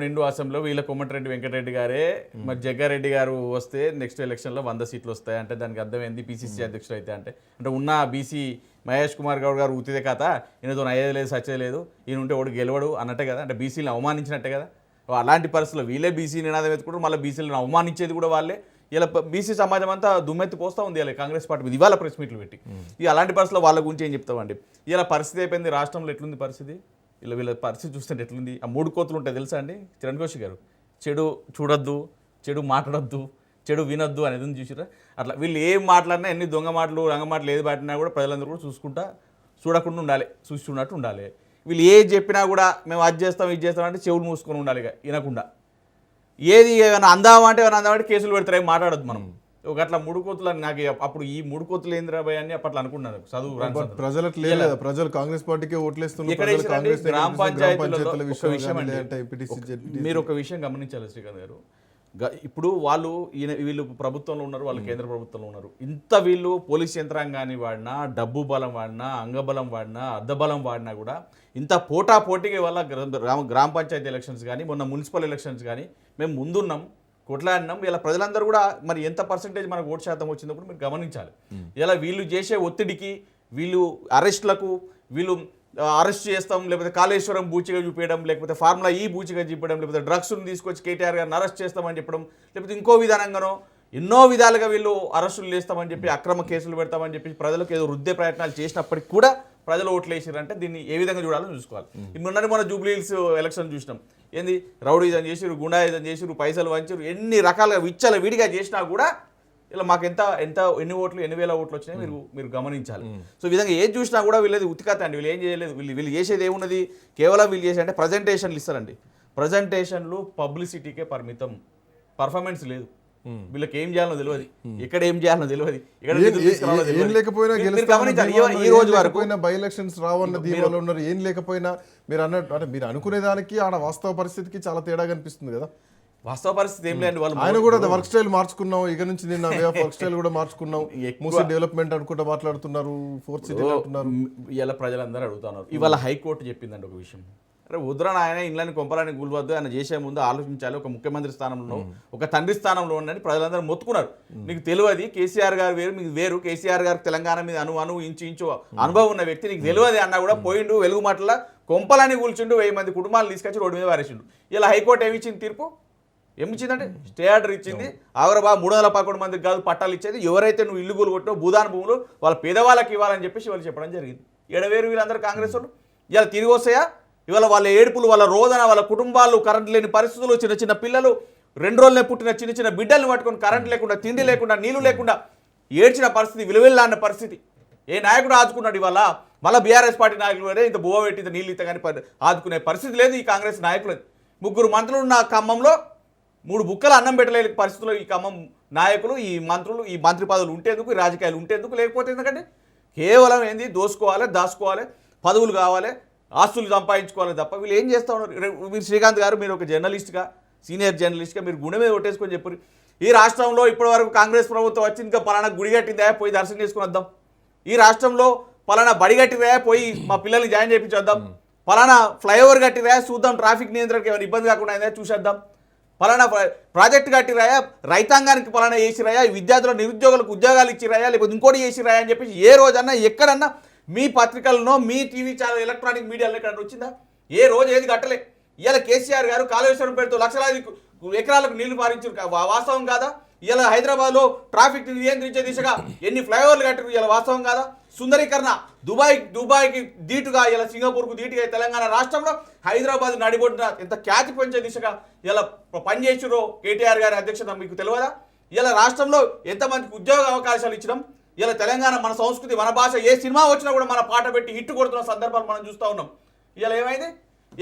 వీళ్ళ కోమటిరెడ్డి వెంకటరెడ్డి గారే మరి జగ్గారెడ్డి గారు వస్తే నెక్స్ట్ ఎలక్షన్లో 100 సీట్లు వస్తాయి అంటే దానికి అర్థం ఏంది? పీసీసీ అధ్యక్షుడు అయితే అంటే ఉన్న బీసీ మహేష్ కుమార్ గౌడ్ గారు ఉత్తిదే కథ, ఈయనతో అయ్యేది లేదు సచ్చేది లేదు, ఈయన ఉంటే ఒకటి గెలవడు అన్నట్టే కదా, అంటే బీసీలను అవమానించినట్టే కదా. అలాంటి పరిస్థితుల్లో వీళ్ళే బీసీ నినాదం ఎత్తుకుంటారు, మళ్ళీ బీసీలను అవమానించేది కూడా వాళ్ళే. ఇలా బీసీ సమాజం అంతా దుమ్మెత్తి పోస్తూ ఉంది ఇలా కాంగ్రెస్ పార్టీ మీద ఇవాళ ప్రెస్ మీట్లు పెట్టి. ఇక అలాంటి పరిస్థితుల్లో వాళ్ళ గురించి ఏం చెప్తామండి? ఇలా పరిస్థితి అయిపోయింది. రాష్ట్రంలో ఎట్లుంది పరిస్థితి? వీళ్ళ పరిస్థితి చూస్తుంటే ఎట్లుంది? ఆ 3 కోతులు ఉంటాయి తెలుసా అండి కిరణ్ కౌశిక్ గారు? చెడు చూడొద్దు, చెడు మాట్లాడొద్దు, చెడు వినొద్దు అనేది చూసిరా. అట్లా వీళ్ళు ఏం మాట్లాడినా, ఎన్ని దొంగ మాటలు రంగ మాటలు ఏది పట్టినా కూడా ప్రజలందరూ కూడా చూడకుండా ఉండాలి, చూస్తున్నట్టు ఉండాలి. వీళ్ళు ఏది చెప్పినా కూడా మేము అది చేస్తాం ఇది చేస్తాం అంటే చెవులు మూసుకొని ఉండాలి, ఇక వినకుండా. ఏది ఏమైనా అందామంటే కేసులు పెడతారు, ఏం మాట్లాడద్దు మనం. ఒక అట్లా 3 కోతులు నాకు అప్పుడు ఈ 3 కోతులు ఏంద్రా భయ అని అప్పట్లో అనుకున్నాను. చదువు ప్రజలు కాంగ్రెస్ పార్టీకే ఓట్లేస్తున్నారు. గ్రామ పంచాయతీలలో మీరు ఒక విషయం గమనించాలి శ్రీకాంత్ గారు. ఇప్పుడు వీళ్ళు ప్రభుత్వంలో ఉన్నారు, వాళ్ళు కేంద్ర ప్రభుత్వంలో ఉన్నారు. ఇంత వీళ్ళు పోలీస్ యంత్రాంగాన్ని వాడినా, డబ్బు బలం వాడినా, అంగబలం వాడినా, అర్ధబలం వాడినా కూడా ఇంత పోటీకి వల్ల గ్రామ పంచాయతీ ఎలక్షన్స్ కానీ మొన్న మున్సిపల్ ఎలక్షన్స్ కానీ మేము ముందున్నాం, కొట్లాడినాం. ఇలా ప్రజలందరూ కూడా మరి ఎంత పర్సెంటేజ్ మనకు ఓటు శాతం వచ్చినప్పుడు మీరు గమనించాలి. ఇలా వీళ్ళు చేసే ఒత్తిడికి, వీళ్ళు అరెస్టులకు, వీళ్ళు అరెస్ట్ చేస్తాం, లేకపోతే కాళేశ్వరం బూచిగా చూపించడం, లేకపోతే ఫార్ములా బూచిగా చూపించడం, లేకపోతే డ్రగ్స్ను తీసుకొచ్చి కేటీఆర్ గారిని అరెస్ట్ చేస్తామని చెప్పడం, లేకపోతే ఇంకో విధానంగానో ఎన్నో విధాలుగా వీళ్ళు అరెస్టులు చేస్తామని చెప్పి అక్రమ కేసులు పెడతామని చెప్పి ప్రజలకు ఏదో రుద్దే ప్రయత్నాలు చేసినప్పటికీ కూడా ప్రజలు ఓట్లు వేసారంటే దీన్ని ఏ విధంగా చూడాలని చూసుకోవాలి. మన జూబ్లీ హిల్స్ ఎలక్షన్ చూసినాం. ఏంది రౌడీజం చేసిరు, గుండాయిజం చేసిరు, పైసలు వంచారు, ఎన్ని రకాలుగా విచ్చల విడిగా చేసినా కూడా ఇలా మాకు ఎన్ని ఓట్లు, 8,000 ఓట్లు వచ్చినాయి మీరు గమనించాలి. సో ఈ విధంగా ఏది చూసినా కూడా వీళ్ళది ఉతికత అండి. వీళ్ళు ఏం చేయలేదు. వీళ్ళు చేసేది ఏమున్నది? కేవలం వీళ్ళు చేసే అంటే ప్రజెంటేషన్లు ఇస్తారండి. ప్రజెంటేషన్లు పబ్లిసిటీకే పరిమితం, పర్ఫార్మెన్స్ లేదు. వీళ్ళకి ఏం చేయాలో తెలియదు, ఎక్కడ ఏం చేయాలో తెలియదు, ఈ రోజు వరకు బై ఎలక్షన్స్ రావన్న దీనిలో ఉన్నారు. ఏం లేకపోయినా మీరు అన్నట్టు అంటే మీరు అనుకునే దానికి ఆడ వాస్తవ పరిస్థితికి చాలా తేడా కనిపిస్తుంది కదా. వాస్తవ పరిస్థితి ఏం లేదు. ఆయన కూడా వర్క్ స్టైల్ మార్చుకున్నాం, ఇక నుంచి నేను వే ఆఫ్ వర్క్ స్టైల్ కూడా మార్చుకున్నాం, మూసీ డెవలప్మెంట్ అనుకుంటా మాట్లాడుతున్నారు, 4th సిటీ అంటున్నారు. ఇలా ప్రజలందరూ అడుగుతున్నారు. ఇవాళ హైకోర్టు చెప్పిందండి ఒక విషయం. అరే ఉద్రణ ఆయన ఇండ్లని కొంపలని గుల్వద్దు, ఆయన చేసే ముందు ఆలోచించాలి, ఒక ముఖ్యమంత్రి స్థానంలో ఒక తండ్రి స్థానంలో ఉండని ప్రజలందరూ మొత్తుకున్నారు. నీకు తెలియదు కేసీఆర్ గారు వేరు, మీకు వేరు. కేసీఆర్ గారు తెలంగాణ మీద అణు ఇంచు అనుభవం ఉన్న వ్యక్తి, నీకు తెలియదు అన్నా కూడా పోయిండు వెలుగు మాటల కొంపలని కూల్చుండు, 1000 మంది కుటుంబాలు తీసుకొచ్చి రోడ్డు మీద వారేసిండు. ఇలా హైకోర్టు ఏమి ఇచ్చింది తీర్పు? ఏమి ఇచ్చిందంటే స్టే ఆర్డర్ ఇచ్చింది. ఆగరబాబు 311 మందికి కాదు పట్టాలు ఇచ్చేది, ఎవరైతే నువ్వు ఇల్లు కూలగొట్టినో భూదాన భూములు వాళ్ళ పేదవాళ్ళకి ఇవ్వాలని చెప్పేసి వాళ్ళు చెప్పడం జరిగింది. ఎడవేరు వీళ్ళందరూ కాంగ్రెస్ వాళ్ళు ఇలా తిరిగి వస్తాయా? ఇవాళ వాళ్ళ ఏడుపులు, వాళ్ళ రోదన, వాళ్ళ కుటుంబాలు, కరెంట్ లేని పరిస్థితులు, చిన్న చిన్న పిల్లలు, 2 రోజులనే పుట్టిన చిన్న చిన్న బిడ్డల్ని పట్టుకొని కరెంట్ లేకుండా, తిండి లేకుండా, నీళ్లు లేకుండా ఏడ్చిన పరిస్థితి, విలువెల్లాన్న పరిస్థితి. ఏ నాయకుడు ఆదుకున్నాడు? ఇవాళ మళ్ళీ బీఆర్ఎస్ పార్టీ నాయకులు వేరే ఇంత బువ్వ పెట్టి ఇంత నీళ్ళు ఇస్తే కానీ ఆదుకునే పరిస్థితి లేదు ఈ కాంగ్రెస్ నాయకులు. 3 మంత్రులు ఉన్న ఖమ్మంలో 3 బుక్కలు అన్నం పెట్టలేని పరిస్థితుల్లో ఈ ఖమ్మం నాయకులు, ఈ మంత్రులు, ఈ మంత్రి పదవులు ఉంటేందుకు, ఈ రాజకీయాలు ఉంటేందుకు, లేకపోతే ఎందుకంటే కేవలం ఏంది దోసుకోవాలి, దాచుకోవాలి, పదవులు కావాలి, ఆస్తులు సంపాదించుకోవాలి తప్ప వీళ్ళు ఏం చేస్తూ ఉన్నారు? మీరు శ్రీకాంత్ గారు, మీరు ఒక జర్నలిస్ట్గా, సీనియర్ జర్నలిస్ట్గా మీరు గుండె మీద కొట్టేసుకొని చెప్పారు, ఈ రాష్ట్రంలో ఇప్పటివరకు కాంగ్రెస్ ప్రభుత్వం వచ్చింది, ఇంకా పలానా గుడి కట్టిందా పోయి దర్శనం చేసుకుని వద్దాం, ఈ రాష్ట్రంలో పలానా బడి కట్టిరా పోయి మా పిల్లల్ని జాయిన్ చేయించొద్దాం, పలానా ఫ్లైఓవర్ కట్టిరా చూద్దాం, ట్రాఫిక్ నియంత్రణకి ఏమైనా ఇబ్బంది కాకుండా అయిందా చూసేద్దాం, పలానా ప్రాజెక్టు కట్టిరాయా, రైతాంగానికి పలానా చేసిరాయా, విద్యార్థుల నిరుద్యోగులకు ఉద్యోగాలు ఇచ్చిరాయా, లేకపోతే ఇంకోటి చేసిరాయా అని చెప్పేసి ఏ రోజన్నా ఎక్కడన్నా మీ పత్రికల్లో, మీ టీవీ ఛానల్, ఎలక్ట్రానిక్ మీడియాలో ఎక్కడ వచ్చిందా? ఏ రోజు ఏది కట్టలే. ఇవాళ కేసీఆర్ గారు కాళేశ్వరం పేరుతో లక్షలాది ఎకరాలకు నీళ్లు పారించారు, వాస్తవం కాదా? ఇలా హైదరాబాద్లో ట్రాఫిక్ నియంత్రించే దిశగా ఎన్ని ఫ్లైఓవర్లు కట్టారు, ఇలా వాస్తవం కాదా? సుందరీకరణ దుబాయ్కి ధీటుగా, ఇలా సింగపూర్కు ధీటుగా తెలంగాణ రాష్ట్రంలో హైదరాబాద్ నడిబొడ్డున ఎంత ఖ్యాతి పెంచే దిశగా ఇలా పనిచేసిరో కేటీఆర్ గారి అధ్యక్షత మీకు తెలియదా? ఇలా రాష్ట్రంలో ఎంతమందికి ఉద్యోగ అవకాశాలు ఇచ్చినాం. ఇలా తెలంగాణ మన సంస్కృతి, మన భాష, ఏ సినిమా వచ్చినా కూడా మన పాట పెట్టి హిట్ కొడుతున్న సందర్భాలు మనం చూస్తూ ఉన్నాం. ఇలా ఏమైంది?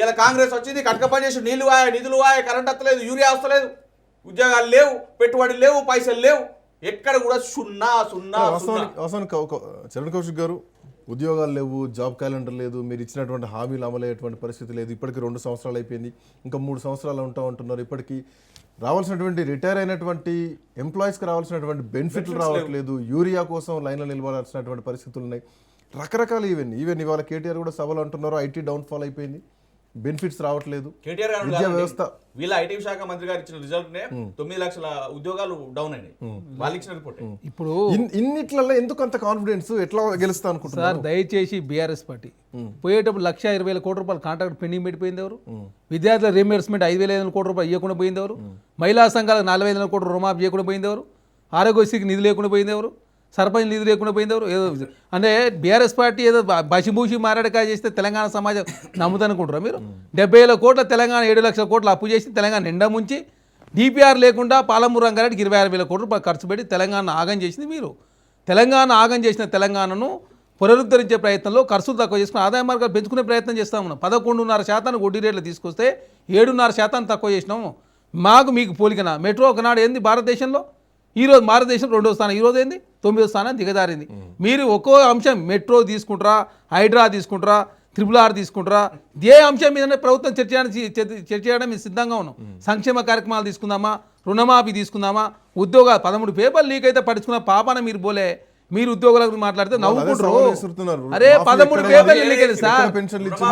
ఇలా కాంగ్రెస్ వచ్చింది, కటక పనిచేసి నీళ్లు వాయ, నిధులు వాయ, కరెంట్ వస్తలేదు, యూరియా వస్తలేదు, ఉద్యోగాలు లేవు, పెట్టుబడులు లేవు, పైసలు లేవు, ఎక్కడ కూడా సున్నా సున్నా. చరణ్ కౌశిక్ గారు, ఉద్యోగాలు లేవు, జాబ్ క్యాలెండర్ లేదు, మీరు ఇచ్చినటువంటి హామీలు అమలయ్యేటువంటి పరిస్థితి లేదు. ఇప్పటికి 2 సంవత్సరాలు అయిపోయింది, ఇంకా 3 సంవత్సరాలు ఉంటా ఉంటున్నారు. ఇప్పటికీ రావాల్సినటువంటి రిటైర్ అయినటువంటి ఎంప్లాయీస్కి రావాల్సినటువంటి బెనిఫిట్లు రావట్లేదు. యూరియా కోసం లైన్లో నిలబడాల్సినటువంటి పరిస్థితులు ఉన్నాయి. రకరకాల ఈవెన్ ఇవాళ కేటీఆర్ కూడా సభలు అంటున్నారు, ఐటీ డౌన్ఫాల్ అయిపోయింది, బెనిఫిట్స్ రావట్లేదు. కేటీఆర్ గారు విద్యా వ్యవస్థ, వీళ్ళ ఐటీ శాఖ మంత్రి గారు ఇచ్చిన రిజల్ట్ 9 లక్షల ఉద్యోగాలు డౌన్ అయినాయి, వాళ్ళు ఇచ్చిన రిపోర్ట్. ఇప్పుడు ఇన్నిట్లలో ఎందుకు అంత కాన్ఫిడెన్స్, ఎట్లా గెలుస్తా అనుకుంటున్నారు? సార్ దయచేసి బీఆర్ఎస్ పార్టీ పోయేటప్పుడు 1,20,000 కోట్ల రూపాయలు కాంట్రాక్ట్ పెండింగ్ పెట్టిపోయింది ఎవరు? విద్యార్థుల రీఎంబర్స్మెంట్ 5,500 కోట్ల రూపాయలు ఇవ్వకుండా పోయింది ఎవరు? మహిళా సంఘాలకు 4,500 కోట్ల రుణమాఫీ చేయకుండా పోయింది ఎవరు? ఆరోగ్యశ్రీకి నిధులు లేకుండా పోయింది ఎవరు? సర్పంచ్ నిధులు లేకుండా పోయింది ఎవరు? ఏదో అంటే బీఆర్ఎస్ పార్టీ ఏదో బసిబూసి మారాడకాయ చేస్తే తెలంగాణ సమాజం నమ్ముదనుకుంటారా మీరు? 70,000 కోట్ల తెలంగాణ 7 లక్షల కోట్లు అప్పు చేసి తెలంగాణ నిండా ముంచి డిపిఆర్ లేకుండా పాలమూరు రంగారెడ్డికి 26,000 కోట్ల రూపాయలు ఖర్చు పెట్టి తెలంగాణ ఆగం చేసింది మీరు. తెలంగాణ ఆగం చేసిన తెలంగాణను పునరుద్ధరించే ప్రయత్నంలో ఖర్చులు తక్కువ చేసుకుని ఆదాయ మార్గాలు పెంచుకునే ప్రయత్నం చేస్తా ఉన్నాం. 11.5% వడ్డీ రేట్లు తీసుకొస్తే 7.5% తక్కువ చేసినాము. మీకు పోలికన మెట్రో ఒకనాడు ఏంది భారతదేశంలో, ఈరోజు భారతదేశం 2వ స్థానం, ఈరోజు ఏంది 9వ స్థానం దిగజారింది. మీరు ఒక్కో అంశం మెట్రో తీసుకుంటారా, హైడ్రా తీసుకుంటారా, RRR తీసుకుంటారా, ఏ అంశం మీదనే ప్రభుత్వం చర్చ చేయడం మేము సిద్ధంగా ఉన్నాం. సంక్షేమ కార్యక్రమాలు తీసుకుందామా, రుణమాఫీ తీసుకుందామా, ఉద్యోగాలు 13 పేపర్లు లీక్ అయితే పడుచుకున్న పాపన మీరు పోలే. మీరు ఉద్యోగుల గురించి మాట్లాడితే నవ్వుకుంటారు. అరే 13 పేపర్లు లీక్ అయింది సార్,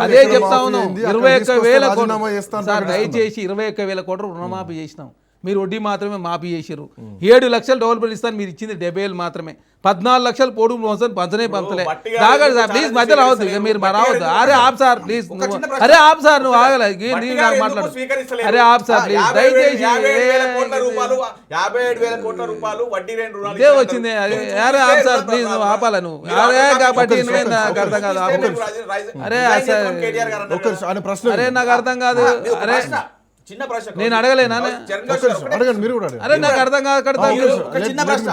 అదే చెప్తా ఉన్నాం. 21,000 కోట్లు సార్, దయచేసి 21,000 కోట్లు రుణమాఫీ చేసినాం. మీరు వడ్డీ మాత్రమే మాఫీ చేశారు. 7 లక్షలు డెవలప్మెంట్ ఇస్తాను, మీరు ఇచ్చింది 70,000 మాత్రమే. 14 లక్షలు పోడు పంచనే పంపలే. దాగదు సార్, ప్లీజ్ మధ్య రావద్దు, ఇక మీరు రావద్దు. అరే ఆప్ సార్ ప్లీజ్, అరే ఆప్ సార్ నువ్వు ఆగలే, నాకు మాట్లాడు. అరే ఆప్ సార్ ప్లీజ్, దయచేసి ఇదే వచ్చింది. అరే ఆప్ సార్ ప్లీజ్, నువ్వు ఆపాల నువ్వు. అరే కాబట్టి నాకు అర్థం కాదు. అరే అరే నాకు అర్థం కాదు. అరే చిన్న ప్రశ్న నేను అడగలేనా? అరే నాకు అర్థం కాదు. చిన్న ప్రశ్న,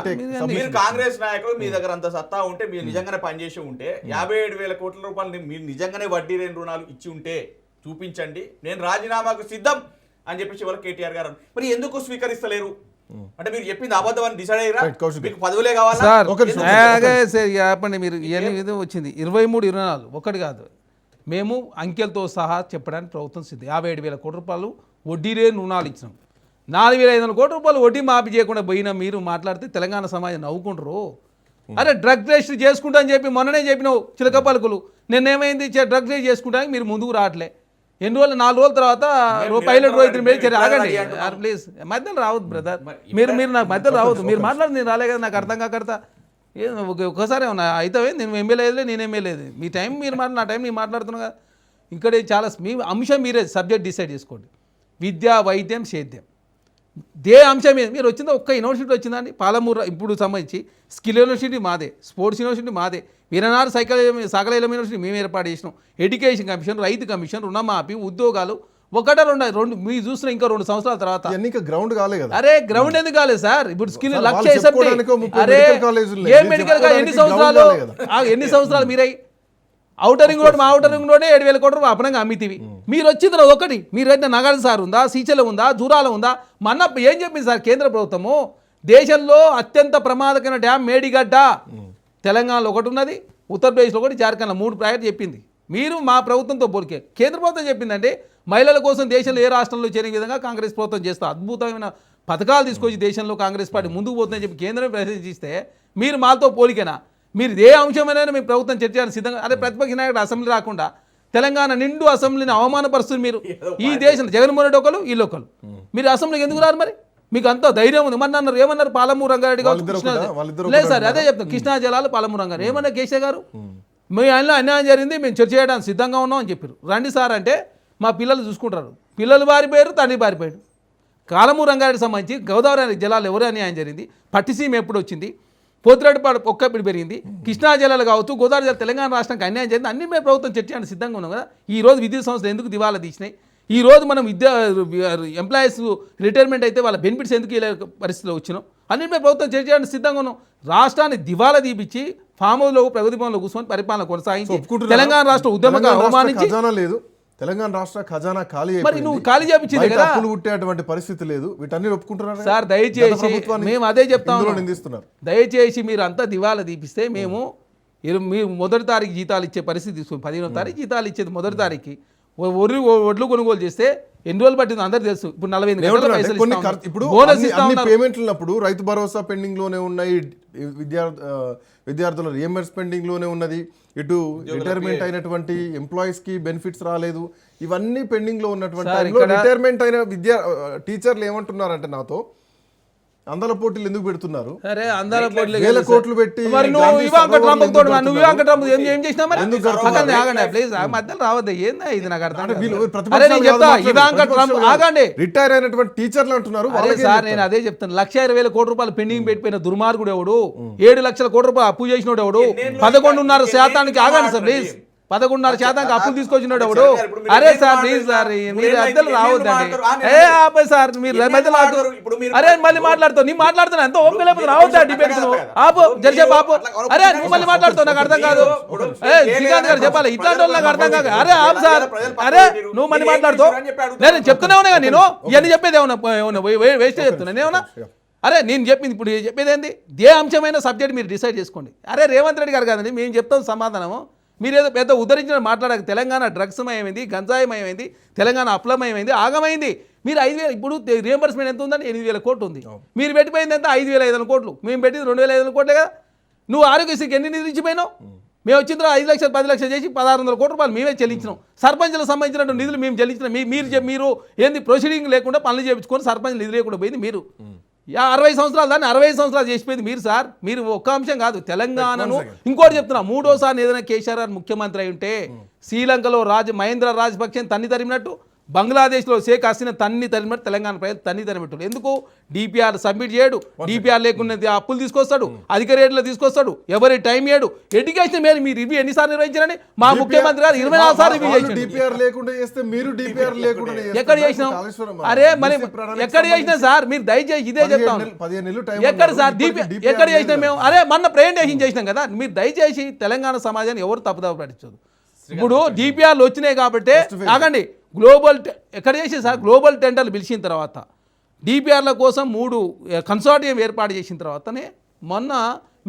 మీరు కాంగ్రెస్ నాయకులు, మీ దగ్గర అంత సత్తా ఉంటే, మీరు నిజంగానే పనిచేసి ఉంటే, 57,000 కోట్ల రూపాయలు మీరు నిజంగానే వడ్డీ లేని రుణాలు ఇచ్చి ఉంటే చూపించండి, నేను రాజీనామాకు సిద్ధం అని చెప్పేసి ఇవాళ కేటీఆర్ గారు. మరి ఎందుకు స్వీకరిస్తలేరు? అంటే మీరు చెప్పింది అబద్ధం అని డిసైడ్ అయ్యారా? మీకు పదవులే కావాలా? చెప్పండి. మీరు ఇది వచ్చింది 23, 24 ఒకటి కాదు. మేము అంకెలతో సహా చెప్పడానికి ప్రభుత్వం సిద్ధం. 57,000 కోట్ల రూపాయలు వడ్డీ లేని రుణాలు ఇచ్చినాం. 4,500 కోట్ల రూపాయలు వడ్డీ మాఫీ చేయకుండా పోయినా మీరు మాట్లాడితే తెలంగాణ సమాజం నవ్వుకుంటారు. అరే డ్రగ్ టెస్ట్ చేసుకుంటా అని చెప్పి మొన్ననే చెప్పినావు చిలక పలుకులు. నిన్నేమైంది డ్రగ్ టెస్ట్ చేసుకుంటానికి మీరు ముందుకు రావట్లే. ఎన్ని రోజులు 4 రోజుల తర్వాత పైలట్ రోజు మీరు ఆగండి ప్లీజ్, మధ్యలో రావద్దు బ్రదర్. మీరు నాకు మధ్యలో రావద్దు. మీరు మాట్లాడి నేను రాలే కదా, నాకు అర్థం కాకడతా ఒకసారి ఏమన్నా అయితే నేను ఎమ్మెల్యేలే, నేను ఎమ్మెల్యేది. మీ టైం మీరు నా టైం నేను మాట్లాడుతున్నా కదా. ఇక్కడ చాలా మీ అంశం మీరే సబ్జెక్ట్ డిసైడ్ చేసుకోండి. విద్య, వైద్యం, సేద్యం అంశం మీద మీరు వచ్చిందా ఒక్క యూనివర్సిటీ వచ్చిందండి పాలమూరు ఇప్పుడు సంబంధించి స్కిల్ యూనివర్సిటీ మాదే, స్పోర్ట్స్ యూనివర్సిటీ మాదే, వీరనారు సకల యూనివర్సిటీ మేము ఏర్పాటు చేసినాం, ఎడ్యుకేషన్ కమిషన్, రైతు కమిషన్, రుణమాఫీ, ఉద్యోగాలు ఒకట రెండు మీరు చూసిన ఇంకా 2 సంవత్సరాల తర్వాత ఇవన్నీ ఇంకా గ్రౌండ్ కాలే కదా. అరే గ్రౌండ్ ఎందుకు కాలేదు సార్? ఇప్పుడు స్కిల్ సార్, లక్ష వాళ్ళు వేసంటే చెప్పుకోవడానికో 30 అరే మెడికల్ కాలేజీలు ఉన్నాయి. ఏ మీరు మెడికల్ ఎన్ని చెప్పుకోవడానికి సంవత్సరాలు గ్రౌండ్ కాలే ఎన్ని సంవత్సరాలు మీరై ఔటర్ రింగ్ రోడ్ మా ఔటర్ రింగ్ రోడే 7,000 కోట్ల రూపాయలు అపనంగా అమ్మితివి. మీరు వచ్చింది ఒకటి, మీరు అయితే నగరం సార్ ఉందా, శ్రీశైలం ఉందా, జూరాల ఉందా? మొన్న ఏం చెప్పింది సార్ కేంద్ర ప్రభుత్వము? దేశంలో అత్యంత ప్రమాదకరమైన డ్యామ్ మేడిగడ్డ తెలంగాణలో ఒకటి ఉన్నది, ఉత్తరప్రదేశ్లో ఒకటి, జార్ఖండ్లో 3 ప్రాజెక్టు చెప్పింది. మీరు మా ప్రభుత్వంతో పోలికే కేంద్ర ప్రభుత్వం చెప్పిందంటే మహిళల కోసం దేశంలో ఏ రాష్ట్రంలో చేయని విధంగా కాంగ్రెస్ ప్రభుత్వం చేస్తా అద్భుతమైన పథకాలు తీసుకొచ్చి దేశంలో కాంగ్రెస్ పార్టీ ముందుకు పోతుందని చెప్పి కేంద్రం ప్రశ్నిస్తే మీరు మాతో పోలికేనా? మీరు ఏ అంశమైనా మీ ప్రభుత్వం చర్చడానికి సిద్ధంగా, అదే ప్రతిపక్ష నాయకుడు అసెంబ్లీ రాకుండా తెలంగాణ నిండు అసెంబ్లీని అవమానపరుస్తుంది మీరు. ఈ దేశంలో జగన్మోహన్ రెడ్డి ఒకరు వీళ్ళు ఒకరు, మీరు అసెంబ్లీకి ఎందుకు రారు మరి? మీకు అంత ధైర్యం ఉంది. మన అన్నారు ఏమన్నారు పాలమూరు రంగారెడ్డి గారు లేదు సార్, అదే చెప్తాం కృష్ణా జలాలు పాలమూరు రంగారెడ్డి ఏమన్నా కేసీఆర్ గారు మీ ఆయనలో అన్యాయం జరిగింది మేము చర్చ చేయడానికి సిద్ధంగా ఉన్నాం అని చెప్పారు. రండి సార్ అంటే మా పిల్లలు చూసుకుంటారు, పిల్లలు బారిపోయారు, తండ్రి బారిపోయాడు. కాలమూరు రంగారెడ్డి సంబంధించి గోదావరి జలాలు ఎవరు అన్యాయం జరిగింది, పట్టిసీమ ఎప్పుడు వచ్చింది, పోతిరెడ్డిపాడు ఒక్కప్పుడు పెరిగింది, కృష్ణా జలాలు కావచ్చు, గోదావరి జలాలు తెలంగాణ రాష్ట్రానికి అన్యాయం జరిగింది, అన్ని మేము ప్రభుత్వం చర్చడానికి సిద్ధంగా ఉన్నాం కదా. ఈ రోజు విద్యుత్ సంస్థలు ఎందుకు దివాలా తీసినాయి? ఈ రోజు మనం ఎంప్లాయీస్ రిటైర్మెంట్ అయితే వాళ్ళ బెనిఫిట్స్ ఎందుకు ఇలా పరిస్థితిలో వచ్చినాం అన్నింటి మేము ప్రభుత్వం చర్చడానికి సిద్ధంగా ఉన్నాం. రాష్ట్రాన్ని దివాలా తీపిచ్చి ఫామ్ హౌస్లో ప్రగతి భవన్లో కూర్చొని పరిపాలన కొనసాగించి తెలంగాణ రాష్ట్ర ఉద్యమంగా అవమానించి ఖజానా లేదు, తెలంగాణ రాష్ట్ర ఖజానా ఖాళీ మరి నువ్వు ఖాళీ చేయించింది కదా, అప్పులు పుట్టేటువంటి పరిస్థితి లేదు. వీటన్ని ఒప్పుకుంటున్నారు సార్. దయచేసి మేము అదే చెప్తాము, నిందిస్తున్నారు. దయచేసి మీరు అంతా దివాలా తీపిస్తే మేము మీరు మొదటి తారీఖు జీతాలు ఇచ్చే పరిస్థితి తీసుకుని 15వ తారీఖు జీతాలు ఇచ్చేది మొదటి తారీఖు ఒడ్లు కొనుగోలు చేస్తే ఎన్ని రోజులు పట్టిందో అందరు తెలుసు. ఇప్పుడు 45 గంటల పైసలు కొన్ని ఇస్తా ఉన్నారు. ఇప్పుడు బోనస్ ఇస్తా అన్ని ఉన్నారు. పేమెంట్లు ఉన్నప్పుడు రైతు భరోసా పెండింగ్ లోనే ఉన్నాయి, విద్యార్థుల రియంబర్స్ పెండింగ్ లోనే ఉన్నది, ఇటు రిటైర్మెంట్ అయినటువంటి ఎంప్లాయీస్ కి బెనిఫిట్స్ రాలేదు, ఇవన్నీ పెండింగ్ లో ఉన్నటువంటి రిటైర్మెంట్ అయిన టీచర్లు ఏమంటున్నారంటే నాతో అందాల పోటీలు ఎందుకు పెడుతున్నారు? సరే అందాల పోటీలు వేల కోట్లు పెట్టి మరి నువ్వు ఇవాంక ట్రంప్ తోడు నువ్వు ఇవాంక ట్రంప్ ఏం చేసినా మరి ఆగండి ఆగండి ప్లీజ్ మధ్యలో రావద్దు. ఏందా ఇది నాకు అర్థం కాదు. అరే నేను చెప్తా ఇవాంక ట్రంప్ ఆగండి రిటైర్ అయినటువంటి టీచర్లు అంటున్నారు. అదే సార్ నేను అదే చెప్తాను. 1,20,000 కోట్ల రూపాయలు పెండింగ్ పెట్టిపోయిన దుర్మార్గుడు ఎవడు, 7 లక్షల కోట్ల రూపాయలు అప్పు చేసినోడు ఎవడు, 11.5% ఆగండి సార్ ప్లీజ్, 11.5% అప్పులు తీసుకొచ్చినాడు ఎవడు? అరే సార్ ప్లీజ్ సార్ మీరు అద్దెలు రావద్దండి. ఏ ఆపే సార్ మీరు మధ్యలో అరే మళ్ళీ మాట్లాడుతావు, నీ మాట్లాడుతున్నా ఎంత ఓపిక లేకపోతే రావద్దా డిబేట్ ఆపు జరిసేపు ఆపు. అరే నువ్వు మళ్ళీ మాట్లాడుతావు నాకు అర్థం కాదు. శ్రీకాంత్ గారు చెప్పాలి ఇట్లాంటి వాళ్ళు నాకు అర్థం కాదు. అరే ఆపు సార్, అరే నువ్వు మళ్ళీ మాట్లాడుతావు. నేను చెప్తూనే ఉన్నా నేను ఇవన్నీ చెప్పేది ఏమన్నా వేస్ట్ చెప్తున్నా ఏమన్నా? అరే నేను చెప్పింది ఇప్పుడు చెప్పేది ఏంది? ఏ అంశమైన సబ్జెక్ట్ మీరు డిసైడ్ చేసుకోండి. అరే రేవంత్ రెడ్డి గారు కాదండి మేము చెప్తాం సమాధానము, మీరేదో పెద్ద ఉద్ధరించిన మాట్లాడక. తెలంగాణ డ్రగ్స్ మయమైంది, గంజాయి మయమైంది, తెలంగాణ అప్లమయమైంది, ఆగమైంది. మీరు 5,000 ఇప్పుడు రియంబర్స్మెంట్ ఎంత ఉందని 8,000 కోట్లు ఉంది. మీరు పెట్టిపోయింది ఎంత 5,500 కోట్లు, మేము పెట్టింది 2,500 కోట్లే కదా. నువ్వు ఆరోగ్యశ్రీకి ఎన్ని నిధులు ఇచ్చిపోయినావు? మేము వచ్చిన 5 లక్షలు 10 లక్షలు చేసి 1,600 కోట్ల రూపాయలు మేమే చెల్లించినాం. సర్పంచ్లకు సంబంధించినటువంటి నిధులు మేము చెల్లించినాం. మీరు ఏంది ప్రొసీడింగ్ లేకుండా పనులు చేయించుకొని సర్పంచ్ నిధులు లేకుండా పోయింది మీరు. 60 సంవత్సరాలు దాన్ని 65 సంవత్సరాలు చేసిపోయింది మీరు సార్. మీరు ఒక్క అంశం కాదు తెలంగాణను ఇంకోటి చెప్తున్నా, 3వసారి ఏదైనా కేసీఆర్ ముఖ్యమంత్రి అయి ఉంటే శ్రీలంకలో మహేంద్ర రాజపక్షని తన్ని తరిమినట్టు, బంగ్లాదేశ్లో షేక్ హసీనా తన్ని తరిమినట్టు తెలంగాణ ప్రజలు తన్ని తరిమినట్టు. ఎందుకు డిపిఆర్ సబ్మిట్ చేయడు, డిపిఆర్ లేకుండా అప్పులు తీసుకొస్తాడు, అధిక రేట్లు తీసుకొస్తాడు, ఎవరి టైం ఇయ్యడు. ఎడ్యుకేషన్ మీద మీరు రివ్యూ ఎన్నిసార్లు నిర్వహించారని మా ముఖ్యమంత్రి గారు 24 సార్లు రివ్యూ చేశారు. ఎక్కడ చేసినాం? అరే మరి ఎక్కడ చేసినా సార్ మీరు దయచేసి ఇదే చెప్తాం. ఎక్కడ సార్ ఎక్కడ చేసినాం మేము? అరే మొన్న ప్రెజెంటేషన్ చేసినాం కదా. మీరు దయచేసి తెలంగాణ సమాజాన్ని ఎవరు తప్పుదవ పట్టించదు. ఇప్పుడు డిపిఆర్లు వచ్చినాయి కాబట్టి ఆగండి. గ్లోబల్ ఎక్కడ చేసి సార్ గ్లోబల్ టెండర్లు పిలిచిన తర్వాత డిపిఆర్ల కోసం 3 కన్సార్టియం ఏర్పాటు చేసిన తర్వాతనే మొన్న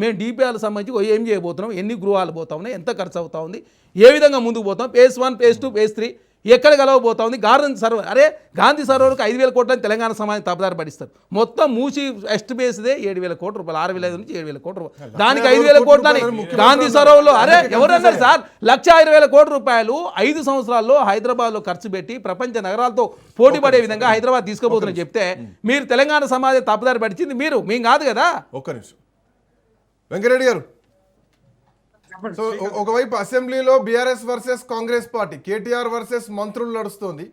మేము డిపిఆర్లకు సంబంధించి ఏం చేయబోతున్నాం, ఎన్ని గృహాలు పోతా ఉన్నాయి, ఎంత ఖర్చు అవుతా ఉంది, ఏ విధంగా ముందుకు పోతాం, phase 1 phase 2 phase 3 ఎక్కడ కలవబోతా ఉంది. గాంధీ సర్వర్ అరే గాంధీ సర్వర్కి 5,000 కోట్లని తెలంగాణ సమాజం తప్పుదారి పడిస్తారు. మొత్తం మూసి ఎస్ట్ బేస్దే 7,000 కోట్ల రూపాయలు, 6,500 నుంచి 7,000 కోట్ల రూపాయలు, దానికి 5,000 కోట్లని గాంధీ సర్వర్లో. అరే ఎవరన్నారు సార్ 1,20,000 కోట్ల రూపాయలు 5 సంవత్సరాల్లో హైదరాబాద్లో ఖర్చు పెట్టి ప్రపంచ నగరాలతో పోటీ పడే విధంగా హైదరాబాద్ తీసుకుపోతుందని చెప్తే మీరు తెలంగాణ సమాజం తప్పుదారి పడిచింది మీరు, మేము కాదు కదా. ఒక్క నిమిషం వెంకరెడ్డి గారు. సో ఒకవైపు అసెంబ్లీలో BRS versus Congress party, KTR versus మంత్రులు నడుస్తోంది,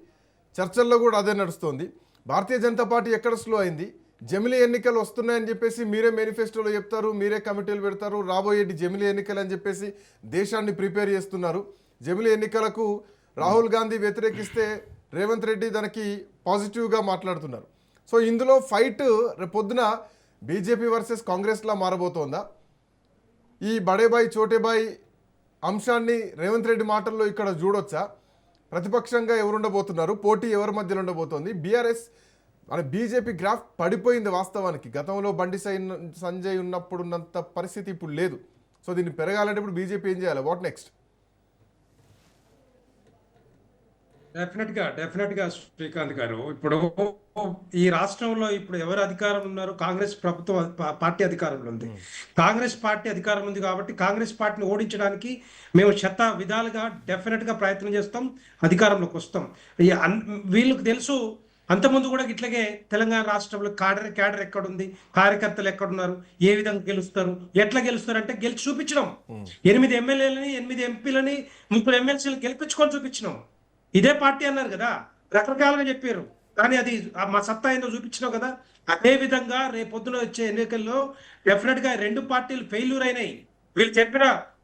చర్చల్లో కూడా అదే నడుస్తోంది. భారతీయ జనతా పార్టీ ఎక్కడ స్లో అయింది? జమిలీ ఎన్నికలు వస్తున్నాయని చెప్పేసి మీరే మేనిఫెస్టోలో చెప్తారు, మీరే కమిటీలు పెడతారు, రాబోయేటి జమిలీ ఎన్నికలు అని చెప్పేసి దేశాన్ని ప్రిపేర్ చేస్తున్నారు. జమిలీ ఎన్నికలకు రాహుల్ గాంధీ వ్యతిరేకిస్తే రేవంత్ రెడ్డి దానికి పాజిటివ్గా మాట్లాడుతున్నారు. సో ఇందులో ఫైట్ రేపొద్దున బీజేపీ వర్సెస్ కాంగ్రెస్లా మారబోతోందా? ఈ బడేబాయ్ చోటేబాయ్ అంశాన్ని రేవంత్ రెడ్డి మాటల్లో ఇక్కడ చూడొచ్చా? ప్రతిపక్షంగా ఎవరు ఉండబోతున్నారు, పోటీ ఎవరి మధ్యలో ఉండబోతోంది? బీఆర్ఎస్ మన బీజేపీ గ్రాఫ్ పడిపోయింది వాస్తవానికి. గతంలో బండి సంజయ్ ఉన్నప్పుడున్నంత పరిస్థితి ఇప్పుడు లేదు. సో దీన్ని పెరగాలంటే ఇప్పుడు బీజేపీ ఏం చేయాలి? What next? డెఫినెట్ గా శ్రీకాంత్ గారు, ఇప్పుడు ఈ రాష్ట్రంలో ఇప్పుడు ఎవరు అధికారంలో ఉన్నారు? కాంగ్రెస్ ప్రభుత్వం పార్టీ అధికారంలో ఉంది. కాంగ్రెస్ పార్టీ అధికారంలో ఉంది కాబట్టి కాంగ్రెస్ పార్టీని ఓడించడానికి మేము శత విధాలుగా డెఫినెట్ గా ప్రయత్నం చేస్తాం, అధికారంలోకి వస్తాం. వీళ్ళకి తెలుసు, అంతకుముందు కూడా ఇట్లాగే తెలంగాణ రాష్ట్రంలో క్యాడర్ ఎక్కడుంది, కార్యకర్తలు ఎక్కడున్నారు, ఏ విధంగా గెలుస్తారు, ఎట్లా గెలుస్తారు అంటే గెలిచి చూపించడం. 8 ఎమ్మెల్యేలని 8 ఎంపీలని 30 ఎమ్మెల్సీలు గెలిపించుకొని చూపించినాం. ఇదే పార్టీ అన్నారు కదా, రకరకాలుగా చెప్పారు, కానీ అది మా సత్తా ఏందో చూపించినావు కదా. అదే విధంగా రేపొద్దున వచ్చే ఎన్నికల్లో డెఫినెట్ గా 2 పార్టీలు ఫెయిల్యూర్ అయినాయి. వీళ్ళు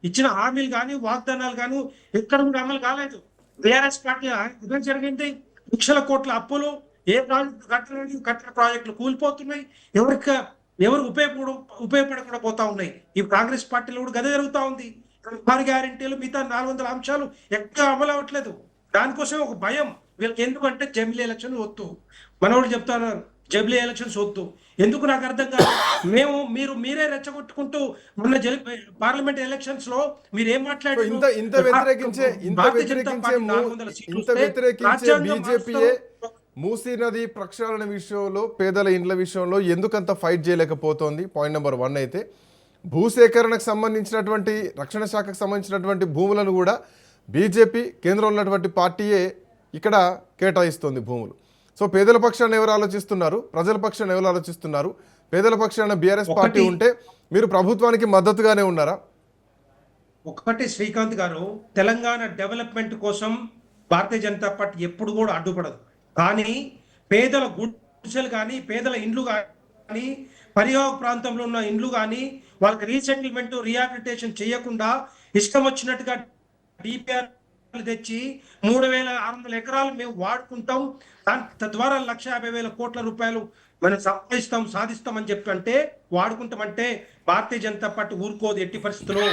ఇచ్చిన హామీలు కానీ వాగ్దానాలు కానీ ఎక్కడ కూడా అమలు కాలేదు. బీఆర్ఎస్ పార్టీ ఇదే జరిగింది. లక్షల కోట్ల అప్పులు, ఏ ప్రాజెక్టు కట్టిన ప్రాజెక్టులు కూలిపోతున్నాయి, ఎవరు ఉపయోగపడకుండా పోతా ఉన్నాయి. ఈ కాంగ్రెస్ పార్టీలో కూడా గదే జరుగుతూ ఉంది. 6 గ్యారెంటీలు మిగతా 400 అంశాలు ఎక్కడ అమలు అవ్వట్లేదు. దానికోసం ఒక భయం వీళ్ళకి. ఎందుకంటే జమిలీ ఎలక్షన్ వద్దు, మనోళ్ళు చెప్తారు జమిలీ ఎలక్షన్స్ వద్దు. ఎందుకు నాకు అర్థం కాదు. మీరే రెచ్చగొట్టుకుంటూ మొన్న పార్లమెంట్ ఎలక్షన్స్ లో మీరు ఏం మాట్లాడారు? ఇంత వ్యతిరేకించే బీజేపీయే మూసీ నది ప్రక్షాళన విషయంలో, పేదల ఇండ్ల విషయంలో ఎందుకంత ఫైట్ చేయలేకపోతోంది? పాయింట్ నెంబర్ 1 అయితే భూసేకరణకు సంబంధించినటువంటి, రక్షణ శాఖకు సంబంధించినటువంటి భూములను కూడా బీజేపీ కేంద్రంలో ఉన్నటువంటి పార్టీయే ఇక్కడ కేటాయిస్తోంది భూములు. సో పేదల పక్షాన్ని ఎవరు ఆలోచిస్తున్నారు, ప్రజల పక్షాన్ని ఎవరు ఆలోచిస్తున్నారు? పేదల పక్షాన బీఆర్ఎస్ పార్టీ ఉంటే మీరు ప్రభుత్వానికి మద్దతుగానే ఉన్నారా? ఒకటి శ్రీకాంత్ గారు, తెలంగాణ డెవలప్మెంట్ కోసం భారతీయ జనతా పార్టీ ఎప్పుడు కూడా అడ్డుపడదు. కానీ పేదల గుడిసెలు కానీ, పేదల ఇండ్లు కానీ, పరివాహక ప్రాంతంలో ఉన్న ఇండ్లు కానీ వాళ్ళకి రీసెటిల్మెంట్, రీహాబిలిటేషన్ చేయకుండా ఇష్టం వచ్చినట్టుగా డిపిఆర్ తెచ్చి 3600 ఎకరాలు మేము వాడుకుంటాం, తద్వారా 1,50,000 కోట్ల రూపాయలు మనం సాధిస్తామని చెప్పి అంటే వాడుకుంటామంటే భారతీయ జనతా పార్టీ ఊరుకోదు ఎట్టి పరిస్థితుల్లో.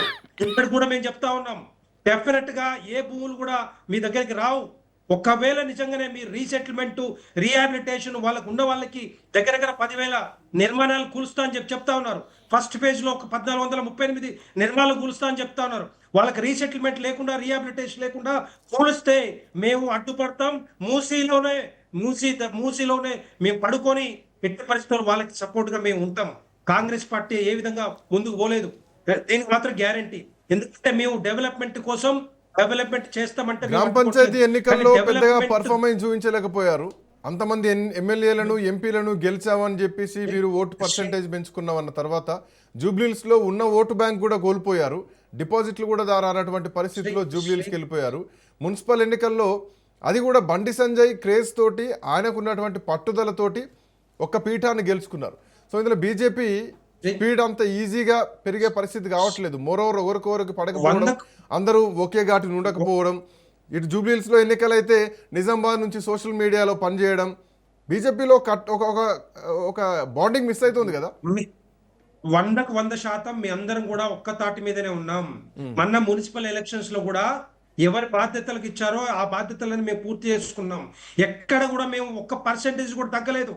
ఇక్కడ కూడా మేము చెప్తా ఉన్నాం, డెఫినెట్ గా ఏ భూములు కూడా మీ దగ్గరికి రావు. ఒకవేళ నిజంగానే మీరు రీసెటిల్మెంట్, రీహాబిలిటేషన్ వాళ్ళకు ఉన్న వాళ్ళకి దగ్గర 10,000 నిర్మాణాలు కూలుస్తా అని చెప్తా ఉన్నారు. ఫస్ట్ ఫేజ్ లో 1,438 నిర్మాణాలు కూలుస్తా అని చెప్తా ఉన్నారు. వాళ్ళకి రీసెటిల్మెంట్ లేకుండా, రీహాబిలిటేషన్ లేకుండా కూలిస్తే మేము అడ్డుపడతాం. మూసీలోనే మేము పడుకొని ఎట్టి పరిస్థితుల్లో వాళ్ళకి సపోర్ట్ గా మేము ఉంటాం. కాంగ్రెస్ పార్టీ ఏ విధంగా ముందుకు పోలేదు, దీనికి మాత్రం గ్యారంటీ. ఎందుకంటే మేము డెవలప్మెంట్ కోసం డెవలప్మెంట్ చేస్తామంటే, గ్రామ పంచాయతీ ఎన్నికల్లో పెద్దగా పర్ఫార్మెన్స్ చూపించలేకపోయారు. అంతమంది ఎమ్మెల్యేలను, ఎంపీలను గెలిచామని చెప్పేసి మీరు ఓటు పర్సంటేజ్ పెంచుకున్నామన్న తర్వాత జూబ్లీహిల్స్ లో ఉన్న ఓటు బ్యాంక్ కూడా కోల్పోయారు. డిపాజిట్లు కూడా రానటువంటి పరిస్థితిలో జూబ్లీహిల్స్కి వెళ్ళిపోయారు. మున్సిపల్ ఎన్నికల్లో అది కూడా బండి సంజయ్ క్రేజ్ తోటి, ఆయనకున్నటువంటి పట్టుదలతోటి ఒక్క పీఠాన్ని గెలుచుకున్నారు. సో ఇందులో బీజేపీ స్పీడ్ అంత ఈజీగా పెరిగే పరిస్థితి కావట్లేదు. మోరోవర్ ఒకరికొకరికి పడకపోవడం, అందరూ ఒకే ఘాటిని ఉండకపోవడం. ఇటు జూబ్లీహిల్స్లో ఎన్నికలైతే నిజామాబాద్ నుంచి సోషల్ మీడియాలో పనిచేయడం, బీజేపీలో ఒక బాండింగ్ మిస్ అవుతుంది కదా. 100% మీ అందరం కూడా ఒక్క తాటి మీదనే ఉన్నాం. మొన్న మున్సిపల్ ఎలక్షన్స్ లో కూడా ఎవరి బాధ్యతలకు ఇచ్చారో ఆ బాధ్యతలను మేము పూర్తి చేసుకున్నాం. ఎక్కడ కూడా మేము ఒక్క పర్సెంటేజ్ కూడా తగ్గలేదు.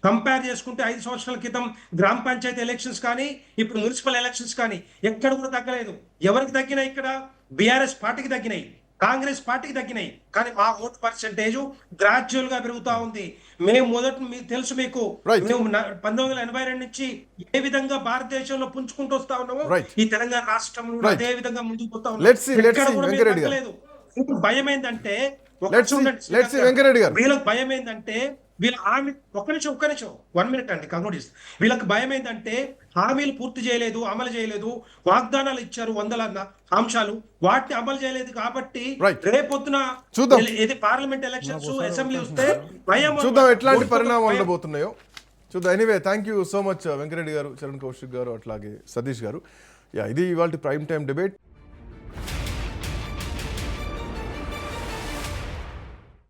కంపేర్ చేసుకుంటే 5 సంవత్సరాల క్రితం గ్రామ పంచాయతీ ఎలక్షన్స్ కానీ, ఇప్పుడు మున్సిపల్ ఎలక్షన్స్ కానీ ఎక్కడ కూడా తగ్గలేదు. ఎవరికి తగ్గినాయి? ఇక్కడ బీఆర్ఎస్ పార్టీకి తగ్గినాయి, కాంగ్రెస్ పార్టీకి తగ్గినాయి. కానీ మా ఓటు పర్సెంటేజ్ గ్రాడ్యువల్ గా పెరుగుతా ఉంది. మేము తెలుసు మీకు, మేము 1982 నుంచి ఏ విధంగా భారతదేశంలో పుంజుకుంటూ వస్తా ఉన్నాము, ఈ తెలంగాణ రాష్ట్రంలో అదే విధంగా ముందుకు పోతా ఉన్నాం. భయం ఏంటంటే, వీళ్ళకి భయం ఏంటంటే వీళ్ళ హామీ ఒక్క నిమిషం 1 minute అండి, కంక్లూడ్ చేస్తాను. వీళ్ళకి భయం ఏంటంటే హామీలు పూర్తి చేయలేదు, అమలు చేయలేదు, వాగ్దానాలు ఇచ్చారు వందల అంశాలు, వాటిని అమలు చేయలేదు కాబట్టి Right. రేపొద్దున చూద్దాం. ఇది పార్లమెంట్ ఎలక్షన్స్, అసెంబ్లీ వస్తే భయం చూద్దాం ఎట్లాంటి అన్నమాట. పరిణామాలు భయం. ఉండబోతున్నాయో చూద్దాం. Anyway thank you so much Venkat Reddy గారు, చరణ్ కౌశిక్ గారు, అట్లాగే సతీష్ గారు. ఇది ఇవాళ ప్రైమ్ టైం డిబేట్.